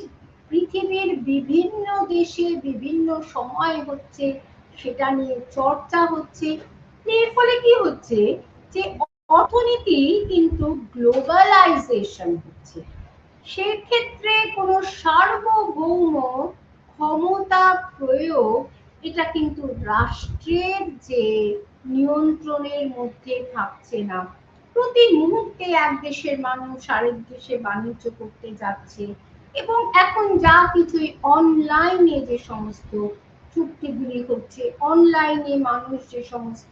পৃথিবীর বিভিন্ন দেশে বিভিন্ন সময় হচ্ছে, সেটা নিয়ে চর্চা হচ্ছে। এর ফলে কি হচ্ছে যে অর্থনীতি কিন্তু গ্লোবালাইজেশন হচ্ছে। সেক্ষেত্রে কোনো সার্বভৌম ক্ষমতা প্রয়োগ এটা কিন্তু রাষ্ট্রের যে নিয়ন্ত্রণের মধ্যে থাকছে না। প্রতি মুহূর্তে এক দেশের মানুষ আরেক দেশে বাণিজ্য করতে যাচ্ছে, এবং এখন যা কিছুই অনলাইনে যে সমস্ত চুক্তিগুলি হচ্ছে, অনলাইনে মানুষ যে সমস্ত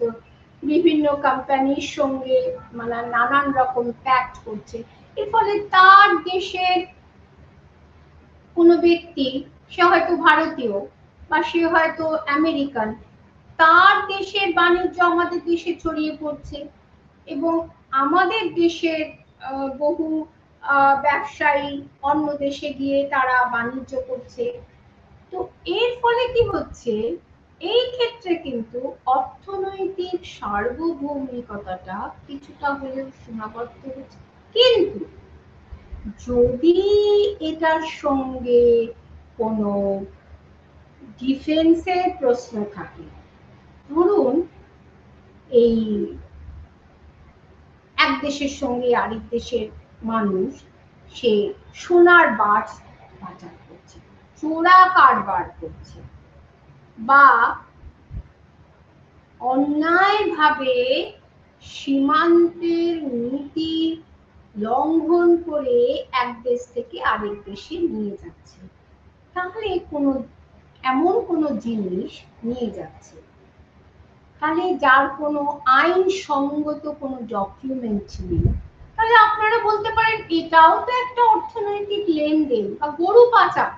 বিভিন্ন কোম্পানির সঙ্গে মানে নানান রকম প্যাক্ট করছে, এর ফলে তার দেশের কোনো ব্যক্তি, সে হয়তো ভারতীয় বা সে হয়তো আমেরিকান, তার দেশের বাণিজ্য আমাদের দেশে ছড়িয়ে পড়ছে, এবং আমাদের দেশের বহু ব্যবসায়ী অন্য দেশে গিয়ে তারা বাণিজ্য করছে। তো এর ফলে কি হচ্ছে, এই ক্ষেত্রে কিন্তু অর্থনৈতিক সার্বভৌমিকতাটা কিছুটা হলেও সীমাবদ্ধ হচ্ছে। কিন্তু যদি এটার সঙ্গে কোনো ডিফেন্সের প্রশ্ন থাকে, ধরুন এই এক দেশের সঙ্গে আরেক দেশের মানুষ সে সোনার বার পাচার করছে, চোরা কারবার করছে, বা অন্যায়ভাবে সীমান্তের নীতি লঙ্ঘন করে এক দেশ থেকে আরেক দেশে নিয়ে যাচ্ছে, তাহলে এমন কোনো জিনিস নিয়ে যাচ্ছে, তাহলে যার কোনো আইনসঙ্গত কোনো ডকুমেন্ট নেই, তাহলে আপনারা বলতে পারেন এটাও তো একটা অর্থনৈতিক লেনদেন। বা গরু পাচার,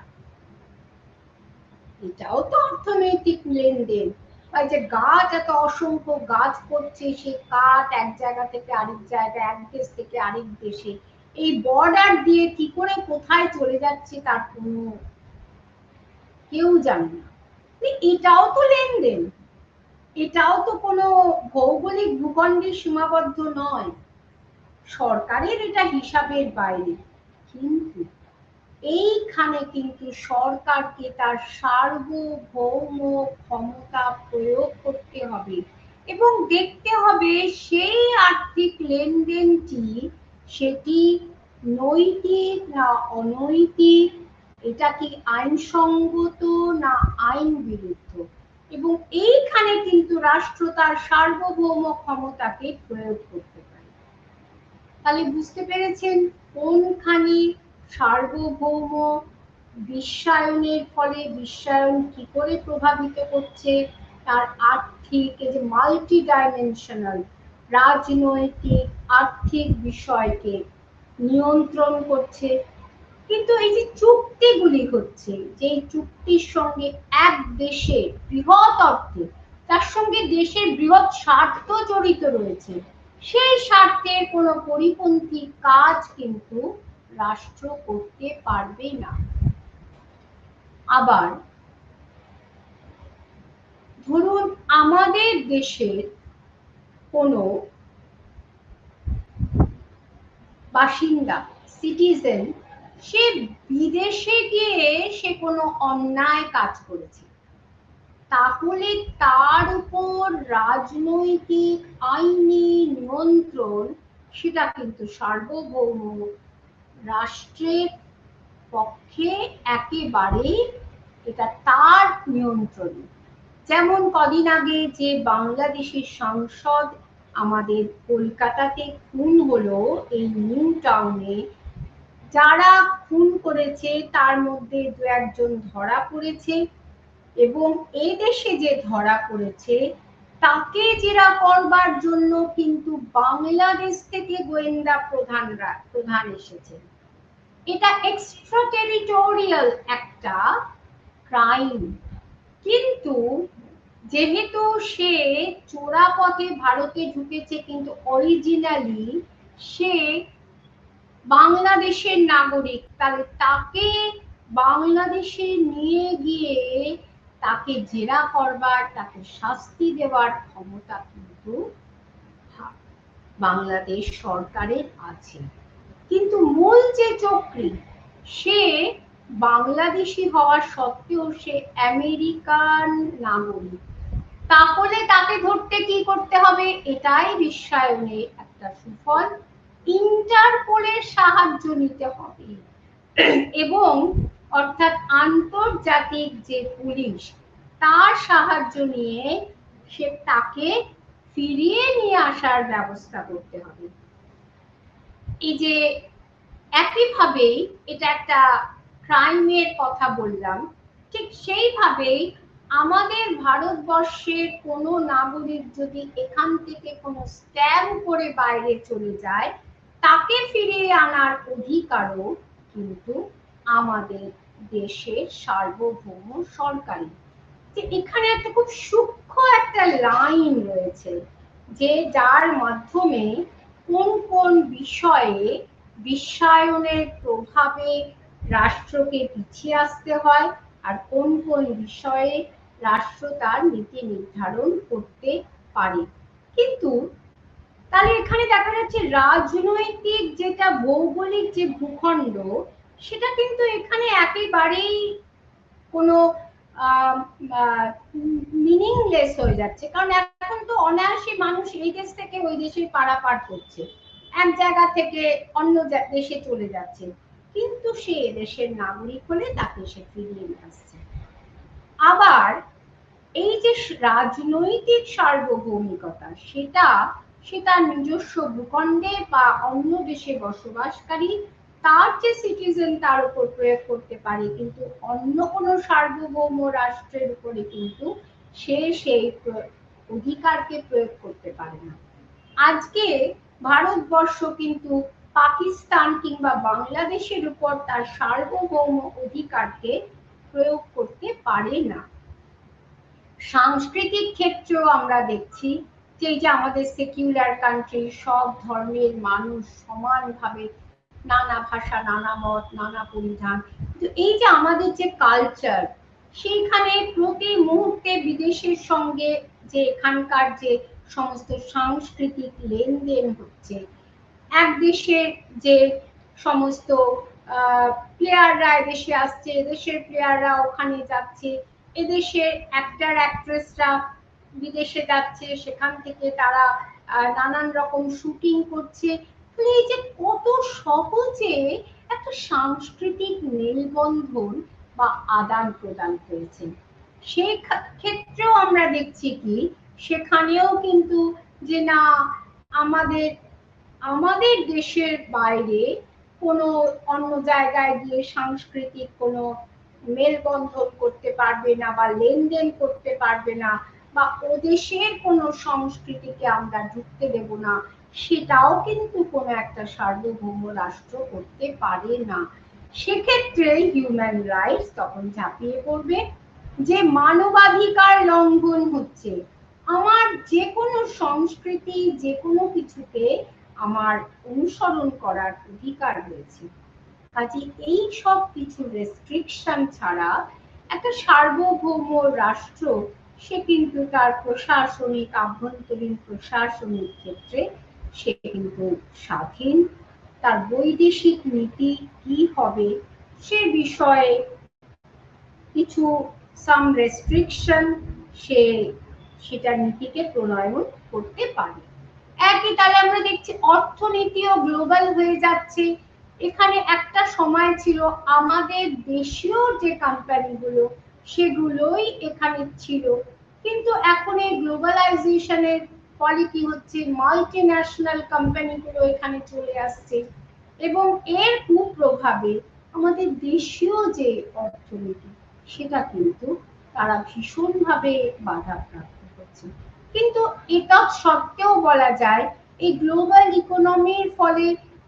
এটাও তো অর্থনৈতিক লেনদেন। বা যে গাছ, এত অসংখ্য গাছ করছে, সে কাঠ এক জায়গা থেকে আরেক জায়গায়, এক দেশ থেকে আরেক দেশে, এই বর্ডার দিয়ে কি করে কোথায় চলে যাচ্ছে তার কোনো কেউ জানে না। এটাও তো লেনদেন, এটাও তো কোনো ভৌগোলিক ভূখণ্ডে সীমাবদ্ধ নয়, সরকারের এটা হিসাবের বাইরে। কিন্তু এইখানে কিন্তু সরকারকে তার সার্বভৌম ক্ষমতা প্রয়োগ করতে হবে এবং দেখতে হবে সেই আর্থিক লেনদেনটি সেটি নৈতিক না অনৈতিক, এটা কি আইনসঙ্গত না আইন বিরুদ্ধ, এবং এইখানে কিন্তু রাষ্ট্র তার সার্বভৌম ক্ষমতাকে প্রয়োগ করতে পারে। তাহলে বুঝতে পেরেছেন কোনখানে সার্বভৌম বিশ্বায়নের ফলে বিশ্বায়ন কি করে প্রভাবিত করছে, তার আর্থিক এই যে মাল্টি ডাইমেনশনাল রাজনৈতিক আর্থিক বিষয়কে নিয়ন্ত্রণ করছে। কিন্তু এই যে চুক্তিগুলি হচ্ছে, যে চুক্তির সঙ্গে এক দেশের বৃহৎ অর্থে তার সঙ্গে দেশের বৃহৎ স্বার্থ জড়িত রয়েছে, সেই স্বার্থের কোনো পরিপন্থী কাজ কিন্তু রাষ্ট্র করতে পারবে না। আবার ধরুন আমাদের দেশের কোনো বাসিন্দা সিটিজেন, সে বিদেশে গিয়ে সে কোনো অন্যায় কাজ করেছে, তাহলে তার উপর রাজনৈতিক আইনি নিয়ন্ত্রণ সেটা কিন্তু সার্বভৌম রাষ্ট্রের পক্ষে একেবারেই এটা তার নিয়ন্ত্রণ। যেমন কদিন আগে যে বাংলাদেশের সাংসদ আমাদের কলকাতাতে খুন হলো, এই নিউ টাউনে যারা খুন করেছে তার মধ্যে দু একজন ধরা পড়েছে, এবং এই দেশে যে ধরা পড়েছে তাকে জেরা করবার জন্য কিন্তু বাংলাদেশ থেকে গোয়েন্দা প্রধান এসেছেন। এটা এক্সট্রা টেরিটোরিয়াল একটা ক্রাইম, কিন্তু যেহেতু সে চোরা পথে ভারতে ঢুকেছে কিন্তু অরিজিনালি সে বাংলাদেশের নাগরিক, তাহলে তাকে বাংলাদেশে নিয়ে গিয়ে তাকে জেরা করবার, তাকে শাস্তি দেওয়ার ক্ষমতা কিন্তু বাংলাদেশ সরকারের আছে। কিন্তু মূল যে চক্রী সে বাংলাদেশি হওয়া সত্ত্বেও সে আমেরিকান নাগরিক, তাহলে তাকে ধরতে কি করতে হবে? এটাই বিশ্বায়নের একটা সুফল, ইন্টারপোলের সাহায্য নিতে হবে এবং অর্থাৎ আন্তর্জাতিক যে পুলিশ তার সাহায্য নিয়ে সে তাকে ফিরিয়ে নিয়ে আসার ব্যবস্থা করতে হবে। এই যে একইভাবেই এটা একটা ক্রাইমের কথা বললাম, ঠিক সেইভাবেই আমাদের ভারতবর্ষের কোনো নাগরিক যদি এখান থেকে কোনো স্ক্যাম করে বাইরে চলে যায়, তাকে ফিরিয়ে আনার অধিকারও কিন্তু আমাদের দেশের সার্বভৌম সরকারি। যে এখানে একটা খুব সূক্ষ্ম একটা লাইন রয়েছে, যে যার মাধ্যমে কোন কোন বিষয়ে বিশ্বায়নের প্রভাবে রাষ্ট্রকে পিছিয়ে আসতে হয় আর কোন কোন বিষয়ে রাষ্ট্র তার নীতি নির্ধারণ করতে পারে। কিন্তু তাহলে এখানে দেখা যাচ্ছে রাজনৈতিক যেটা ভৌগোলিক যে ভূখণ্ড সেটা কিন্তু এখানে একেবারেই কোনো মিনিংলেস হয়ে যাচ্ছে, কারণ এখন তো অনায়াসে মানুষ এই দেশ থেকে ওই দেশে পারাপার করছে, এক জায়গা থেকে অন্য দেশে চলে যাচ্ছে, কিন্তু সে দেশের নাগরিক হলে তাকে সে ফিরিয়ে নিয়ে আসছে। আবার এই যে রাজনৈতিক সার্বভৌমিকতা সেটা নিজস্ব ভূখণ্ডে বা অন্য দেশে বসবাসকারী তার যে সিটিজেন তার উপর প্রয়োগ করতে পারে, কিন্তু অন্য কোনো সার্বভৌম রাষ্ট্রের উপরে কিন্তু সে সেই অধিকারকে প্রয়োগ করতে পারে না। আজকে ভারতবর্ষ কিন্তু পাকিস্তান কিংবা বাংলাদেশের উপর তার সার্বভৌম অধিকারকে প্রয়োগ করতে পারে না। সাংস্কৃতিক ক্ষেত্রেও আমরা দেখছি যে এই যে আমাদের সেকুলার কান্ট্রি, সব ধর্মের মানুষ সমানভাবে, নানা ভাষা, নানা মত, নানা পরিধান, তো এই যে আমাদের যে কালচার, সেইখানে প্রতি মুহূর্তে বিদেশের সঙ্গে যে এখানকার যে সমস্ত সাংস্কৃতিক লেনদেন হচ্ছে, এক দেশের যে সমস্ত প্লেয়াররা এদেশে আসছে, এদেশের প্লেয়াররা ওখানে যাচ্ছে, এদেশের অ্যাক্টর অ্যাক্ট্রেসরা বিদেশে যাচ্ছে, সেখান থেকে তারা নানান রকম শুটিং করছে। এই যে কত সহজে একটা সাংস্কৃতিক মেলবন্ধন বা আদান প্রদান হয়েছে, সেই ক্ষেত্রেও আমরা দেখছি কি সেখানেও কিন্তু যে না আমাদের আমাদের দেশের বাইরে কোনো অন্য জায়গায় গিয়ে সাংস্কৃতিক কোনো মেলবন্ধন করতে পারবে না বা লেনদেন করতে পারবে না, বা ওদেশের কোনো সংস্কৃতিকে আমরা ঢুকতে দেব না, সেটাও কিন্তু কোনো একটা সার্বভৌম রাষ্ট্র করতে পারে না। সেক্ষেত্রে হিউম্যান রাইটস তখন ঝাঁপিয়ে পড়বে যে মানবাধিকার লঙ্ঘন হচ্ছে, আমার যে কোনো সংস্কৃতি যে কোনো কিছুকে আমার অনুসরণ করার অধিকার রয়েছে। কাজে এই সব কিছু রেস্ট্রিকশন ছাড়া একটা সার্বভৌম রাষ্ট্র সে কিন্তু তার প্রশাসনিক আভ্যন্তরীণ প্রশাসনিক ক্ষেত্রে সে কিন্তু স্বাধীন, তার বৈদেশিক নীতি কি হবে সে বিষয়ে কিছু সাম রেস্ট্রিকশন সে সেটা নীতিকে প্রণয়ন করতে পারে। একই তাহলে আমরা দেখছি অর্থনীতিও গ্লোবাল হয়ে যাচ্ছে। এখানে একটা সময় ছিল আমাদের দেশীয় যে কোম্পানিগুলো সেগুলোই এখানে ছিল, কিন্তু এখন এই গ্লোবালাইজেশনের ফলে কি হচ্ছে মাল্টি ন্যাশনাল কোম্পানিগুলো এখানে চলে আসছে এবং এর কুপ্রভাবে আমাদের দেশীয় যে অর্থনীতি সেটা কিন্তু তারা ভীষণভাবে বাধাপ্রাপ্ত হচ্ছে। কিন্তু এটা সত্ত্বেও বলা যায় এই গ্লোবাল ইকোনমির ফলে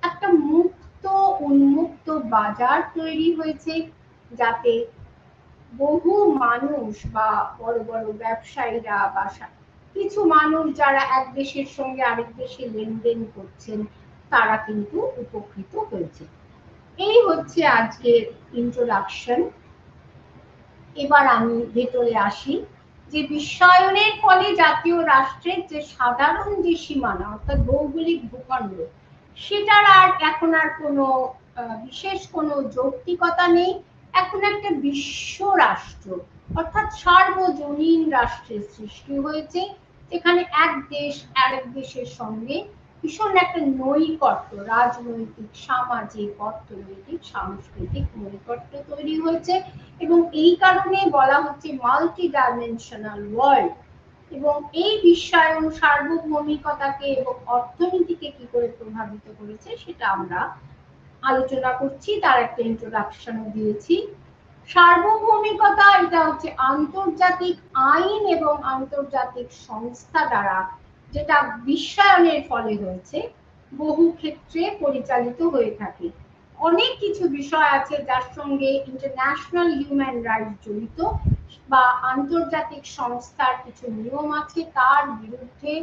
একটা মুক্ত উন্মুক্ত বাজার তৈরি হয়েছে, যাতে বহু মানুষ বা বড় বড় ব্যবসায়ীরা বা কিছু মানুষ যারা এক দেশের সঙ্গে আরেক দেশে লেনদেন করছেন তারা কিন্তু উপকৃত হয়েছে। এই হচ্ছে আজকের ইন্ট্রোডাকশন। এবার আমি ভেতরে আসি যে বিশ্বায়নের ফলে জাতীয় রাষ্ট্রের যে সাধারণ যে সীমানা অর্থাৎ ভৌগোলিক ভূখণ্ড সেটার আর এখন আর কোনো বিশেষ কোনো যৌক্তিকতা নেই। এখন একটা বিশ্ব রাষ্ট্র অর্থাৎ সার্বজনীন রাষ্ট্রের সৃষ্টি হয়েছে, যেখানে এক দেশ আরেক দেশের সঙ্গে ভীষণ একটা নৈকট্য, রাজনৈতিক সামাজিক অর্থনৈতিক সাংস্কৃতিক নৈকট্য তৈরি হয়েছে এবং এই কারণে বলা হচ্ছে মাল্টি ডাইমেনশনাল ওয়ার্ল্ড। এবং এই বিশ্বায়ন সার্বভৌমিকতাকে এবং অর্থনীতিকে কি করে প্রভাবিত করেছে সেটা আমরা আলোচনা করছি, তার একটা ইন্ট্রোডাকশনও দিয়েছি। সার্বভৌমিকতা এটা হচ্ছে আন্তর্জাতিক আইন এবং আন্তর্জাতিক সংস্থা দ্বারা যেটা বিশ্বায়নের ফলে হয়েছে বহু ক্ষেত্রে পরিচালিত হয়ে থাকে। অনেক কিছু বিষয় আছে যার সঙ্গে ইন্টারন্যাশনাল হিউম্যান রাইটস জড়িত বা আন্তর্জাতিক সংস্থার কিছু নিয়ম আছে, তার বিরুদ্ধে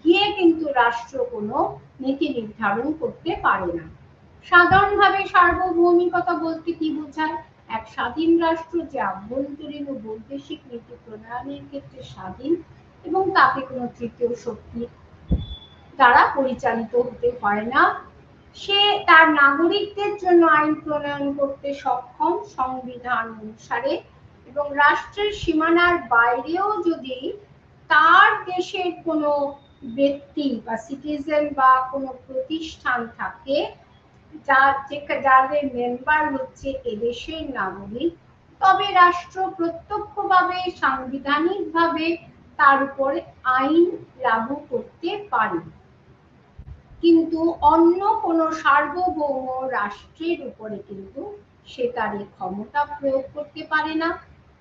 গিয়ে কিন্তু রাষ্ট্র কোনো নীতি নির্ধারণ করতে পারে না। সাধারণভাবে সার্বভৌমিকতা বলতে কি বোঝায়? এক স্বাধীন রাষ্ট্র যে আভ্যন্তরীণ ও বৈদেশিক নীতি প্রণয়নের ক্ষেত্রে স্বাধীন এবং তাকে কোনো তৃতীয় শক্তি দ্বারা পরিচালিত হতে হয় না। সে তার নাগরিকদের জন্য আইন প্রণয়ন করতে সক্ষম সংবিধান অনুসারে এবং রাষ্ট্রের সীমানার বাইরেও যদি তার দেশের কোনো ব্যক্তি বা সিটিজেন বা কোনো প্রতিষ্ঠান থাকে যাদের মেম্বার হচ্ছে এদেশের নাগরিক, তবে রাষ্ট্র প্রত্যক্ষভাবে সাংবিধানিকভাবে তার উপর আইন লাগু করতে পারে, কিন্তু অন্য কোনো সার্বভৌম রাষ্ট্রের উপরে কিন্তু সে তার এই ক্ষমতা প্রয়োগ করতে পারে না।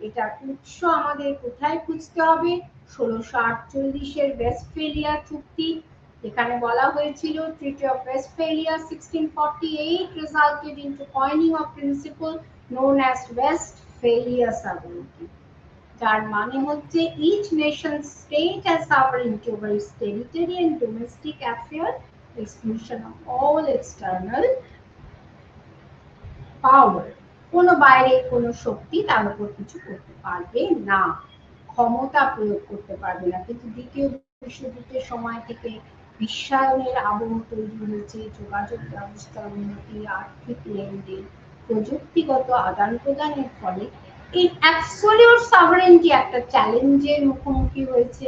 এটার উৎস আমাদের কোথায় খুঁজতে হবে? 1648-এর ওয়েস্টফেলিয়া চুক্তি। এখানে বলা হয়েছিল Treaty of Westphalia 1648 resulted into coining of principle known as Westphalia sovereignty, যার মানে হচ্ছে each nation state has sovereignty over its territory and domestic affairs, exclusion of all external power. কোনো বাইরে কোনো শক্তি তার উপর কিছু করতে পারবে না, ক্ষমতা প্রয়োগ করতে পারবে না। কিন্তু দ্বিতীয় বিশ্বযুদ্ধের সময় থেকে বিশ্বায়নের আবহ তৈরি হয়েছে, যোগাযোগ ব্যবস্থার উন্নতি, আর্থিক লেনদেন, প্রযুক্তিগত আদান প্রদানের ফলে এই অ্যাবসলিউট সভারেন্টি একটা চ্যালেঞ্জের মুখোমুখি হয়েছে।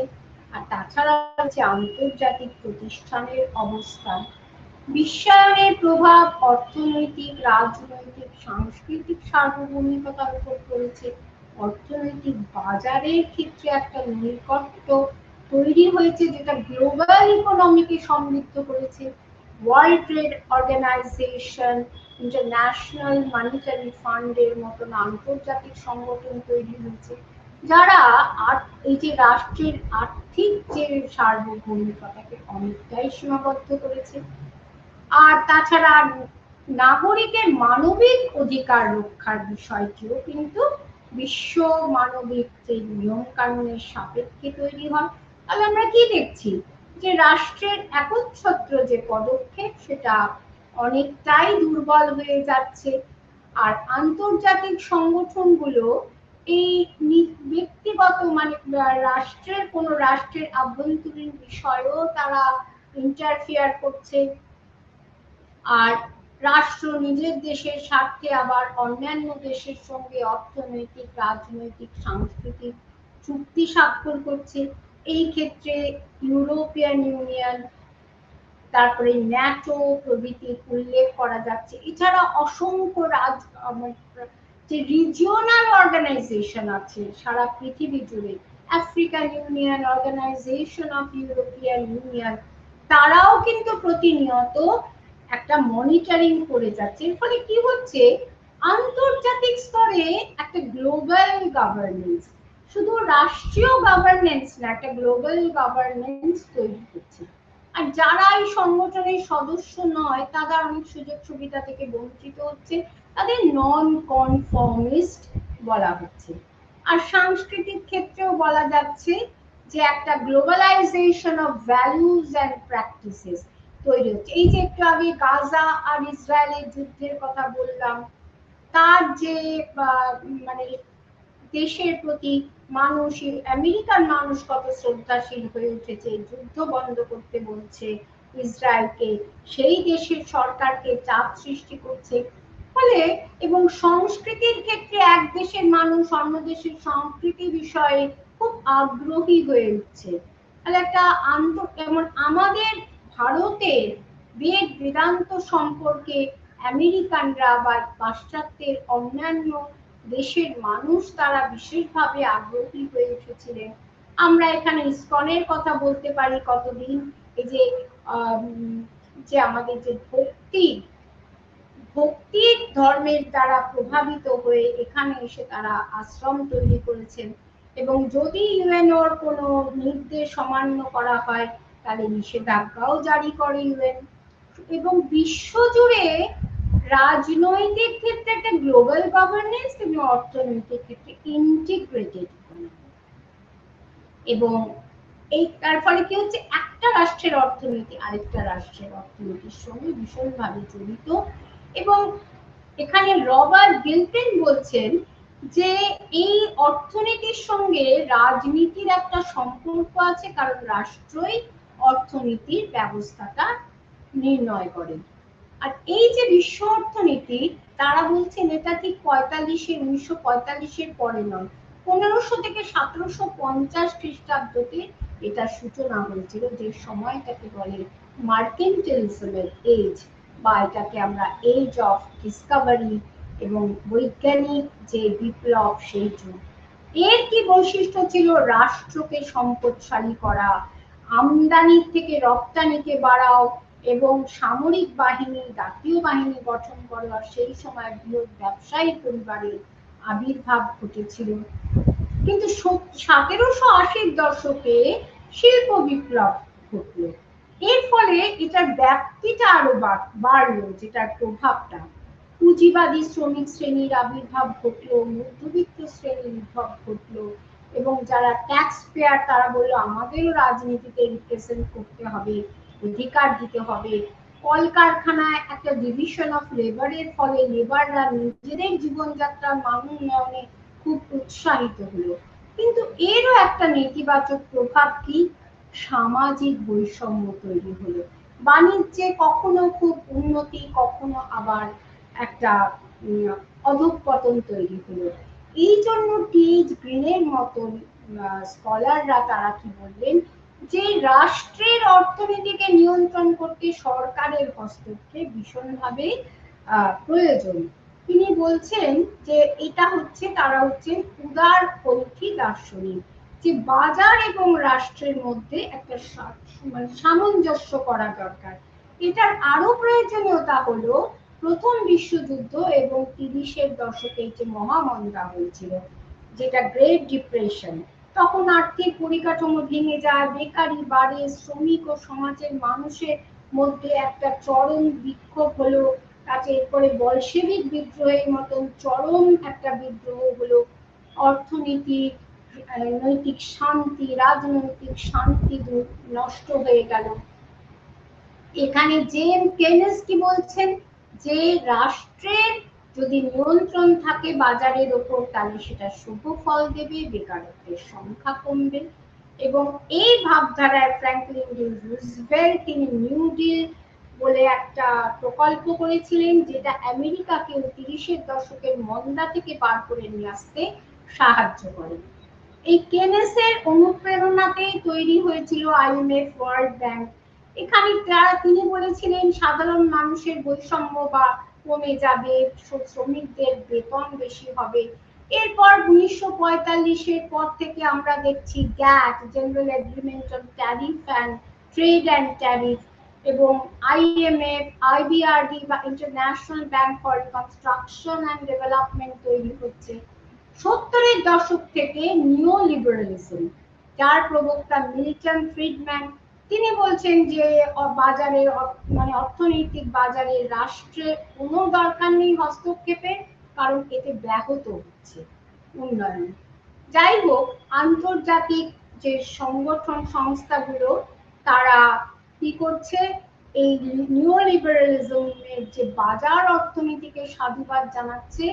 আর তাছাড়া হচ্ছে আন্তর্জাতিক প্রতিষ্ঠানের অবস্থান, বিশ্বায়নের প্রভাব অর্থনৈতিক, রাজনৈতিক, সাংস্কৃতিক সার্বভৌমিকতার উপর পড়েছে। অর্থনৈতিক বাজারের ক্ষেত্রে একটা নৈকট্য তৈরি হয়েছে যেটা গ্লোবাল ইকোনমিকে সমৃদ্ধ করেছে। World trade organization, international monetary ফান্ডের মতন আন্তর্জাতিক সংগঠন তৈরি হয়েছে, যারা এই যে রাষ্ট্রের আর্থিক যে সার্বভৌমিকতাকে অনেকটাই সীমাবদ্ধ করেছে। আর তাছাড়া নাগরিকের মানবিক অধিকার রক্ষার বিষয়টিও কিন্তু বিশ্ব মানবিক যে নিয়ম কানুনের সাপেক্ষে তৈরি হয়। তাহলে আমরা কি দেখছি, যে রাষ্ট্রের একচ্ছত্র যে পদক্ষেপ সেটা অনেকটাই দুর্বল হয়ে যাচ্ছে। আর আন্তর্জাতিক সংগঠনগুলো এই ব্যক্তিগত মানে রাষ্ট্রের কোনো রাষ্ট্রের আভ্যন্তরীণ বিষয়েও তারা ইন্টারফেয়ার করছে। আর রাষ্ট্র নিজের দেশের স্বার্থে আবার অন্যান্য দেশের সঙ্গে অর্থনৈতিক, রাজনৈতিক, সাংস্কৃতিক চুক্তি স্বাক্ষর করছে। এই ক্ষেত্রে ইউরোপিয়ান ইউনিয়ন, তারপরে ন্যাটো প্রভৃতির উল্লেখ করা যাচ্ছে। এছাড়া অসংখ্য যে রিজিওনাল অর্গানাইজেশন আছে সারা পৃথিবী জুড়ে, African union, organization of European union, তারাও কিন্তু প্রতিনিয়ত একটা মনিটরিং করে যাচ্ছে। এর ফলে কি হচ্ছে, আন্তর্জাতিক স্তরে একটা গ্লোবাল গভর্নেন্স, শুধু রাষ্ট্রীয় গভর্নেন্স না, একটা গ্লোবাল গভর্নেন্স তৈরি হচ্ছে। আর যারা এই সংগঠনের সদস্য নয় তারা অনেক সুযোগ সুবিধা থেকে বঞ্চিত হচ্ছে, তাদের নন কনফর্মিস্ট বলা হচ্ছে। আর সাংস্কৃতিক ক্ষেত্রেও বলা যাচ্ছে যে একটা globalization of values and practices তৈরি হচ্ছে। এই যে একটু আগে গাজা আর ইসরায়েলের যুদ্ধের কথা বললাম, তার যে মানে দেশের প্রতি মানুষ, আমেরিকান মানুষ কত শ্রদ্ধাশীল হয়ে উঠেছে, যুদ্ধ বন্ধ করতে বলছে ইসরায়েলকে, সেই দেশের সরকারকে চাপ সৃষ্টি করছে। ফলে এবং সংস্কৃতির ক্ষেত্রে এক দেশের মানুষ অন্য দেশের সংস্কৃতি বিষয়ে খুব আগ্রহী হয়ে উঠছে। তাহলে একটা যেমন আমাদের ভারতের বেদ বেদান্ত সম্পর্কে আমেরিকানরা বা পাশ্চাত্যের অন্যান্য দেশের মানুষ তারা বিশেষভাবে আগ্রহী হয়ে উঠেছিলেন। আমরা এখানে ইসকনের কথা বলতে পারি কতদিন, এই যে আমাদের যে ভক্তির ধর্মের দ্বারা প্রভাবিত হয়ে এখানে এসে তারা আশ্রম তৈরি করেছেন, এবং যদি ইউএনওর কোনো নির্দেশ অমান্য করা হয় তাহলে নিষেধাজ্ঞাও জারি করে ইউএন। এবং বিশ্বজুড়ে রাজনৈতিক ক্ষেত্রে একটা গ্লোবাল গভর্নেন্স এবং অর্থনৈতিক ক্ষেত্রে ইন্টিগ্রেটেড, এবং এই তার ফলে কি হচ্ছে, একটা রাষ্ট্রের অর্থনীতি আরেকটা রাষ্ট্রের অর্থনীতির সঙ্গে ভীষণভাবে জড়িত। এবং এখানে রবার্ট গিলফ্রিন বলছেন যে এই অর্থনীতির সঙ্গে রাজনীতির একটা সম্পর্ক আছে, কারণ রাষ্ট্রই অর্থনীতির ব্যবস্থাটা নির্ণয় করে। আর এই যে বিশ্ব অর্থনীতি, তারা বলছেন এটা ঠিক 1945-এর পরে নয়, 1500 থেকে 1750 খ্রিস্টাব্দতে এটা সূচনা হয়েছিল, যে সময়টাকে বলে মার্কেন্টালিজমের এজ, বা এটাকে আমরা এজ অফ ডিসকভারি এবং বৈজ্ঞানিক যে বিপ্লব সেই যুগ। এর কি বৈশিষ্ট্য ছিল, রাষ্ট্রকে সম্পদশালী করা, আমদানি থেকে রপ্তানিকে বাড়াও, এবং সামরিক বাহিনী, জাতীয় বাহিনী গঠন করা। সেই সময় বৃহৎ ব্যবসায়ী পরিবারের আবির্ভাব ঘটেছিল। কিন্তু 1780-র দশকে শিল্প বিপ্লব ঘটল, এর ফলে এটার ব্যাপ্তিটা আরো বাড়লো, যেটার প্রভাবটা পুঁজিবাদী শ্রমিক শ্রেণীর আবির্ভাব ঘটলো, মধ্যবিত্ত শ্রেণীর উদ্ভব ঘটলো, এবং যারা ট্যাক্স পেয়ার তারা বললো আমাদেরও রাজনীতিতে রিপ্রেজেন্ট করতে হবে, অধিকার দিতে হবে। কলকারখানায় একটা ডিভিশন অফ লেবারের ফলে লেবাররা নিজেদের জীবনযাত্রার মান উন্নয়নে খুব উৎসাহিত হলো। কিন্তু এরও একটা নেতিবাচক প্রভাব কি, সামাজিক বৈষম্য তৈরি হলো। বাণিজ্যে কখনো খুব উন্নতি, কখনো আবার একটা অধঃপতন তৈরি হলো। এই জন্য টি.এইচ. গ্রিনের মতন স্কলাররা তারা কি বললেন, যে রাষ্ট্রের অর্থনীতিকে নিয়ন্ত্রণ করতে সরকারের হস্তক্ষেপ ভীষণভাবে প্রয়োজন। তিনি বলছেন যে এটা হচ্ছে, তারা হচ্ছেন উদারপন্থী দার্শনিক, যে বাজার এবং রাষ্ট্রের মধ্যে একটা সামঞ্জস্য করা দরকার। এটার আরো প্রয়োজনীয়তা হলো প্রথম বিশ্বযুদ্ধ এবং 30-এর দশকে যে মহামন্দা হয়েছিল, যেটা গ্রেট ডিপ্রেশন, তখন আর্থিক পরিকাঠামো ভেঙে যায়, বেকারি বাড়ে, শ্রমিক ও সমাজের মানুষের মধ্যে একটা চরম বিক্ষোভ হলো। তাতে এরপরে বলশেভিক বিদ্রোহের মতন চরম একটা বিদ্রোহ হলো। অর্থনীতি, নৈতিক শান্তি, রাজনৈতিক শান্তি নষ্ট হয়ে গেল। এখানে জেমস কেনেস কি বলছেন, যে রাষ্ট্রের যদি নিয়ন্ত্রণ থাকে বাজারের ওপর, তাহলে সেটা শুভ ফল দেবে, বেকারত্বের সংখ্যা কমবে। এবং এই ভাবধারায় ফ্র্যাঙ্কলিন ডি রুজভেল্ট তিনি নিউ ডিল বলে একটা প্রকল্প করেছিলেন, যেটা আমেরিকাকে 30-এর দশকের মন্দা থেকে বার করে নিয়ে আসতে সাহায্য করে। এই কেনেসের অনুপ্রেরণাতেই তৈরি হয়েছিল আইএমএফ, ওয়ার্ল্ড ব্যাংক। এখানে তিনি বলেছিলেন সাধারণ মানুষের বৈষম্য বা কমে যাবে, শ্রমিকদের বেতন বেশি হবে। এরপর 1945-এর পর থেকে আমরা দেখছি GATT, general agreement on tariff and trade and tariff, এবং আইএমএফ, আইবিআরডি বা International Bank for Reconstruction and Development তৈরি হচ্ছে। 70-এর দশক থেকে নিও লিবারালিজম, যার প্রবক্তা মিল্টন ফ্রিডম্যান, তিনি বলছেন যে বাজারের অর্থনৈতিক বাজারে রাষ্ট্রের কোনো দরকার নেই হস্তক্ষেপের, কারণ এতে ব্যাহত হচ্ছে উন্নয়ন। যাই হোক, আন্তর্জাতিক যে সংগঠন সংস্থাগুলো তারা কি করছে, এই নিও লিবারালিজমের যে বাজার অর্থনীতিকে সাধুবাদ জানাচ্ছে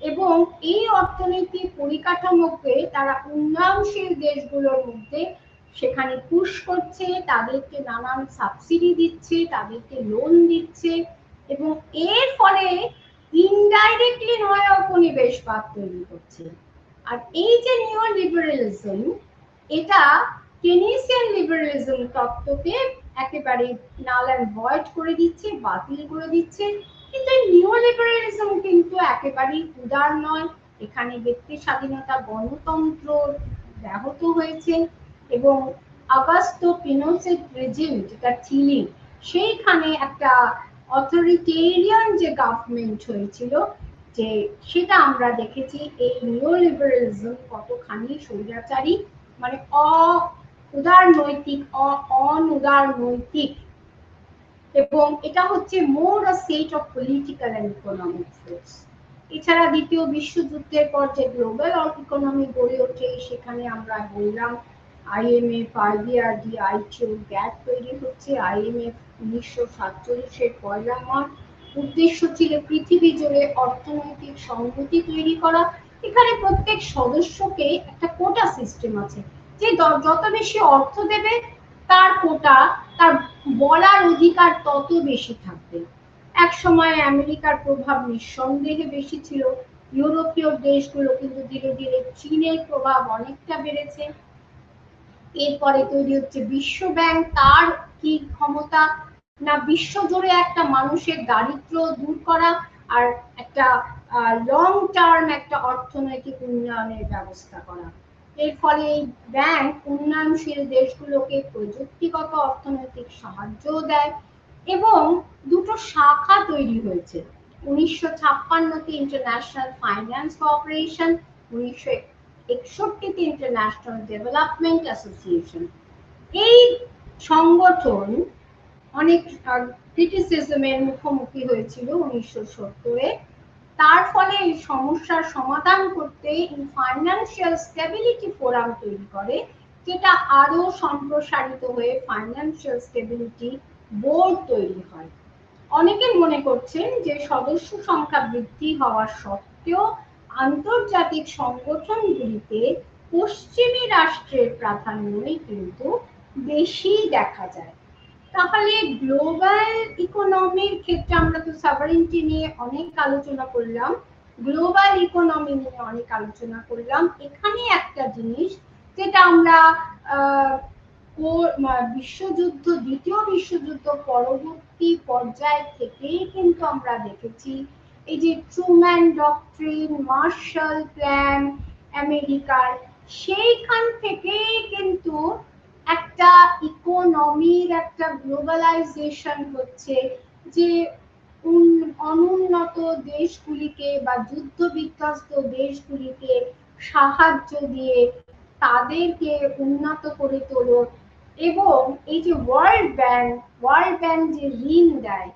এবং এই অর্থনীতি পরিকাঠামোকে তারা উন্নয়নশীল দেশগুলোর মধ্যে সেখানে পুশ করছে, তাদেরকে নানান সাবসিডি দিচ্ছে, তাদেরকে লোন দিচ্ছে, এবং এর ফলে ইনডাইরেক্টলি নয় উপনিবেশবাদ তৈরি করছে। আর এই যে নিও লিবারালিজম, এটা কেনিসিয়ান লিবারালিজম তত্ত্বকে একেবারে নাল অ্যান্ড ভয়েড করে দিচ্ছে, বাতিল করে দিচ্ছে। কিন্তু নিও লিবারালিজম কিন্তু একেবারেই উদার নয়। এখানে ব্যক্তি স্বাধীনতা, গণতন্ত্র ব্যাহত হয়েছে, এবং অগাস্তো পিনোচেট রেজিম যেটা চিলি, সেইখানে একটা অথরিটেরিয়ান যে গভর্নমেন্ট হয়েছিল, যে সেটা আমরা দেখেছি এই নিও লিবারালিজম কতখানি স্বৈরাচারী, মানে উদার নৈতিক, অনুদার নৈতিক, এবং এটা হচ্ছে more a set of political and economic force. এছাড়া দ্বিতীয় বিশ্বযুদ্ধের পর যে গ্লোবাল ইকোনমি গড়ে ওঠে, সেখানে আমরা বললাম আইএমএফ, আইবিআরডি, আইটিও, গ্যাট তৈরি হচ্ছে। আইএমএফ 1947-এর 1 মার্চ, উদ্দেশ্য ছিল পৃথিবী জুড়ে অর্থনৈতিক সংহতি তৈরি করা। এখানে প্রত্যেক সদস্যকে একটা কোটা সিস্টেম আছে, যে যত বেশি অর্থ দেবে তার কোটা, তার বলার অধিকার তত বেশি থাকবে। এক সময় আমেরিকার প্রভাব নিঃসন্দেহে বেশি ছিল, ইউরোপীয় দেশগুলো কিন্তু ধীরে ধীরে চীনের প্রভাব অনেকটা বেড়েছে। এরপরে তৈরি হচ্ছে বিশ্ব ব্যাংক, তার কি ক্ষমতা না বিশ্ব জুড়ে একটা মানুষের দারিদ্র দূর করা আর একটা লং টার্ম একটা অর্থনৈতিক উন্নয়নের ব্যবস্থা করা। এর ফলে এই ব্যাংক উন্নয়নশীল দেশগুলোকে প্রযুক্তিগত অর্থনৈতিক সাহায্য দেয়, এবং দুটো শাখা তৈরি হয়েছে। 1956-তে ইন্টারন্যাশনাল ফাইন্যান্স কর্পোরেশন, 1961-তে ইন্টারন্যাশনাল ডেভেলপমেন্ট অ্যাসোসিয়েশন। এই সংগঠন অনেক ক্রিটিসিজমের মুখোমুখি হয়েছিল 1970-এ। তার ফলে এই সমস্যার সমাধান করতে ফাইন্যান্সিয়াল স্টেবিলিটি ফোরাম তৈরি করে, যেটা আরো সম্প্রসারিত হয়ে ফাইন্যান্সিয়াল স্টেবিলিটি বোর্ড তৈরি হয়। অনেকে মনে করছেন যে সদস্য সংখ্যা বৃদ্ধি হওয়ার সত্ত্বেও আন্তর্জাতিক সংগঠনগুলিতে পশ্চিমী রাষ্ট্রের প্রাধান্যই কিন্তু বেশি দেখা যায়। তাহলে গ্লোবাল ইকোনমির ক্ষেত্রে আমরা তো সভারেন্টি নিয়ে অনেক আলোচনা করলাম, গ্লোবাল ইকোনমি নিয়ে অনেক আলোচনা করলাম। এখানে একটা জিনিস যেটা আমরা বিশ্বযুদ্ধ, দ্বিতীয় বিশ্বযুদ্ধ পরবর্তী পর্যায় থেকেই কিন্তু আমরা দেখেছি, এই যে ট্রুম্যান ডক্ট্রিন, মার্শাল প্ল্যান আমেরিকার, সেইখান থেকেই কিন্তু একটা ইকোনমির একটা গ্লোবালাইজেশন হচ্ছে, যে অনুন্নত দেশগুলিকে বা যুদ্ধ বিধ্বস্ত দেশগুলিকে সাহায্য দিয়ে তাদেরকে উন্নত করে তোলো। এবং এই যে ওয়ার্ল্ড ব্যাংক যে ঋণ দেয়,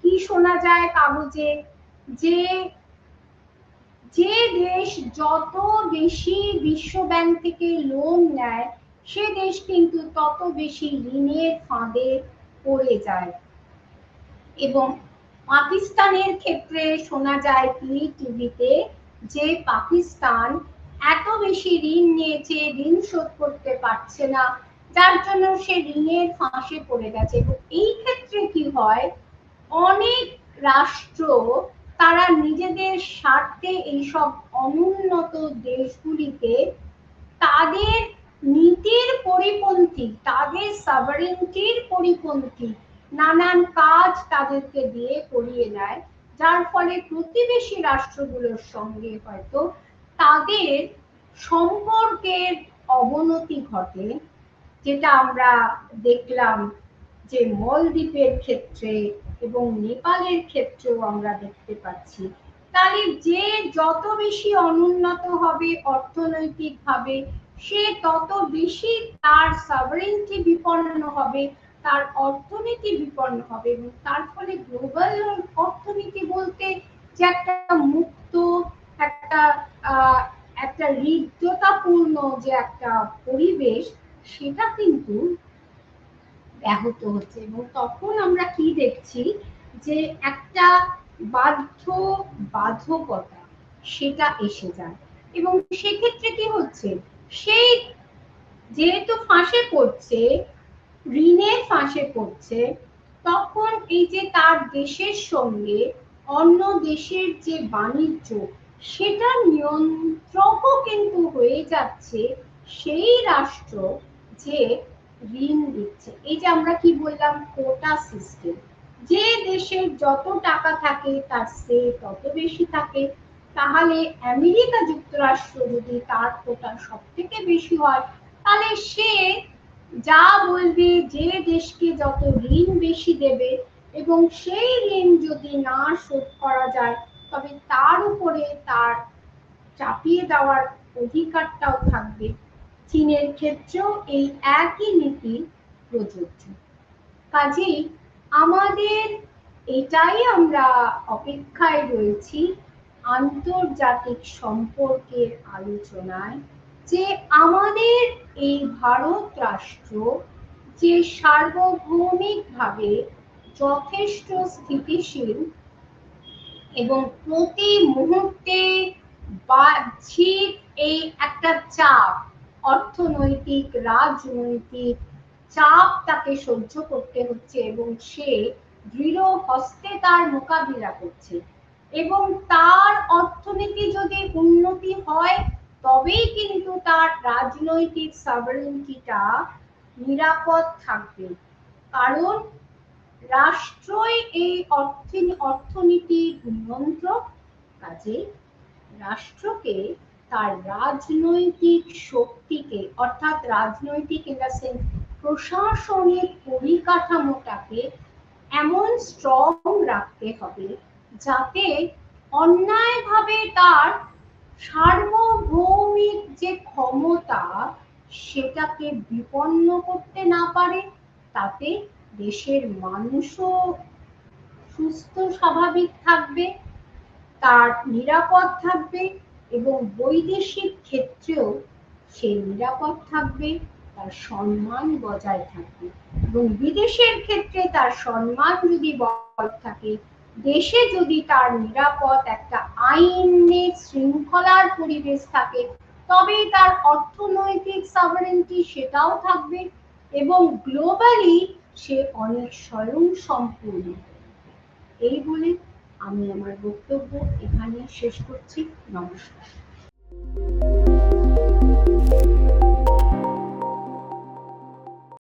কি শোনা যায় কাগজে, যে যে দেশ যত বেশি বিশ্ব ব্যাংক থেকে লোন নেয়, সে দেশ কিন্তু তত বেশি ঋণের ফাঁদে পড়ে যায়। এবং পাকিস্তানের ক্ষেত্রে শোনা যায় কি টিভিতে, যে পাকিস্তান এত বেশি ঋণ নিয়েছে, ঋণ শোধ করতে পারছে না, যার জন্য সে ঋণের ফাঁসে পড়ে গেছে। এবং এই ক্ষেত্রে কি হয়, অনেক রাষ্ট্র তারা নিজেদের স্বার্থে এইসব অনুন্নত দেশগুলিকে তাদের নীতির পরিপন্থী, তাদের সভারেন্টির পরিপন্থী নানান কাজ তাদেরকে দিয়ে করিয়ে নেয়, যার ফলে প্রতিবেশী রাষ্ট্রগুলোর সঙ্গে হয়তো তাদের সম্পর্কের অবনতি ঘটে, যেটা আমরা দেখলাম যে মলদ্বীপের ক্ষেত্রে এবং নেপালের ক্ষেত্রেও আমরা দেখতে পাচ্ছি। তাহলে যে যত বেশি অনুন্নত হবে অর্থনৈতিকভাবে, সে তত বেশি তার সভারেন্টি বিপন্ন হবে, তার অর্থনীতি বিপন্ন হবে। এবং তার ফলে গ্লোবাল অর্থনীতি বলতে যে একটা মুক্ত, একটা একটা হৃদ্যতাপূর্ণ যে একটা পরিবেশ, সেটা কিন্তু ব্যাহত হচ্ছে। এবং তখন আমরা কি দেখছি, যে একটা বাধ্যবাধকতা সেটা এসে যায়। এবং সেক্ষেত্রে কি হচ্ছে, সেই যেহেতু ফাঁসে পড়ছে, ঋণের ফাঁসে পড়ছে, তখন এই যে তার দেশের সঙ্গে অন্য দেশের যে বাণিজ্য, সেটা নিয়ন্ত্রকও কিন্তু হয়ে যাচ্ছে সেই রাষ্ট্র যে ঋণ দিচ্ছে। এই যে আমরা কি বললাম, কোটা সিস্টেম, যে দেশের যত টাকা থাকে তার সে তত বেশি থাকে। তাহলে আমেরিকা যুক্তরাষ্ট্র যদি তার কোটা সব থেকে বেশি হয়, তাহলে সে যা বলবে, যে দেশকে যত ঋণ বেশি দেবে, এবং সেই ঋণ যদি না শোধ করা যায়, তবে তার উপরে তার চাপিয়ে দেওয়ার অধিকারটাও থাকবে। চীনের ক্ষেত্রেও এই একই নীতি প্রযোজ্য। কাজেই আমাদের এটাই আমরা অপেক্ষায় রয়েছি আন্তর্জাতিক সম্পর্কের আলোচনায়, যে আমাদের এই ভারত রাষ্ট্র যে সার্বভৌমিকভাবে যথেষ্ট স্থিতিশীল এবং প্রতি মুহূর্তে বাহ্যিক এই একটা চাপ, অর্থনৈতিক রাজনৈতিক চাপ তাকে সহ্য করতে হচ্ছে, এবং সে দৃঢ় হস্তে তার মোকাবিলা করছে। এবং তার অর্থনীতি যদি উন্নতি হয়, তবেই কিন্তু তার রাজনৈতিক সভারেন্টিটা নিরাপদ থাকবে। কারণ রাষ্ট্রই এই অর্থনীতির নিয়ন্ত্রক। কাজে রাষ্ট্রকে তার রাজনৈতিক শক্তিকে, অর্থাৎ রাজনৈতিক প্রশাসনিক পরিকাঠামোটাকে এমন স্ট্রং রাখতে হবে, যাতে অন্যায়ভাবে তার সার্বভৌমিক যে ক্ষমতা, সেটাকে বিপন্ন করতে না পারে। তাতে দেশের মানুষও সুস্থ স্বাভাবিক থাকবে, তার নিরাপদ থাকবে, এবং বৈদেশিক ক্ষেত্রেও সে নিরাপদ থাকবে, তার সম্মান বজায় থাকবে। এবং বিদেশের ক্ষেত্রে তার সম্মান যদি বজায় থাকে, দেশে যদি তার নিরাপদ একটা আইনের শৃঙ্খলার পরিবেশ থাকে, তবেই তার অর্থনৈতিক সভারেন্টি সেটাও থাকবে। এবং গ্লোবালি সে অনেক স্বয়ংসম্পূর্ণ। এই বলে আমি আমার বক্তব্য এখানেই শেষ করছি। নমস্কার।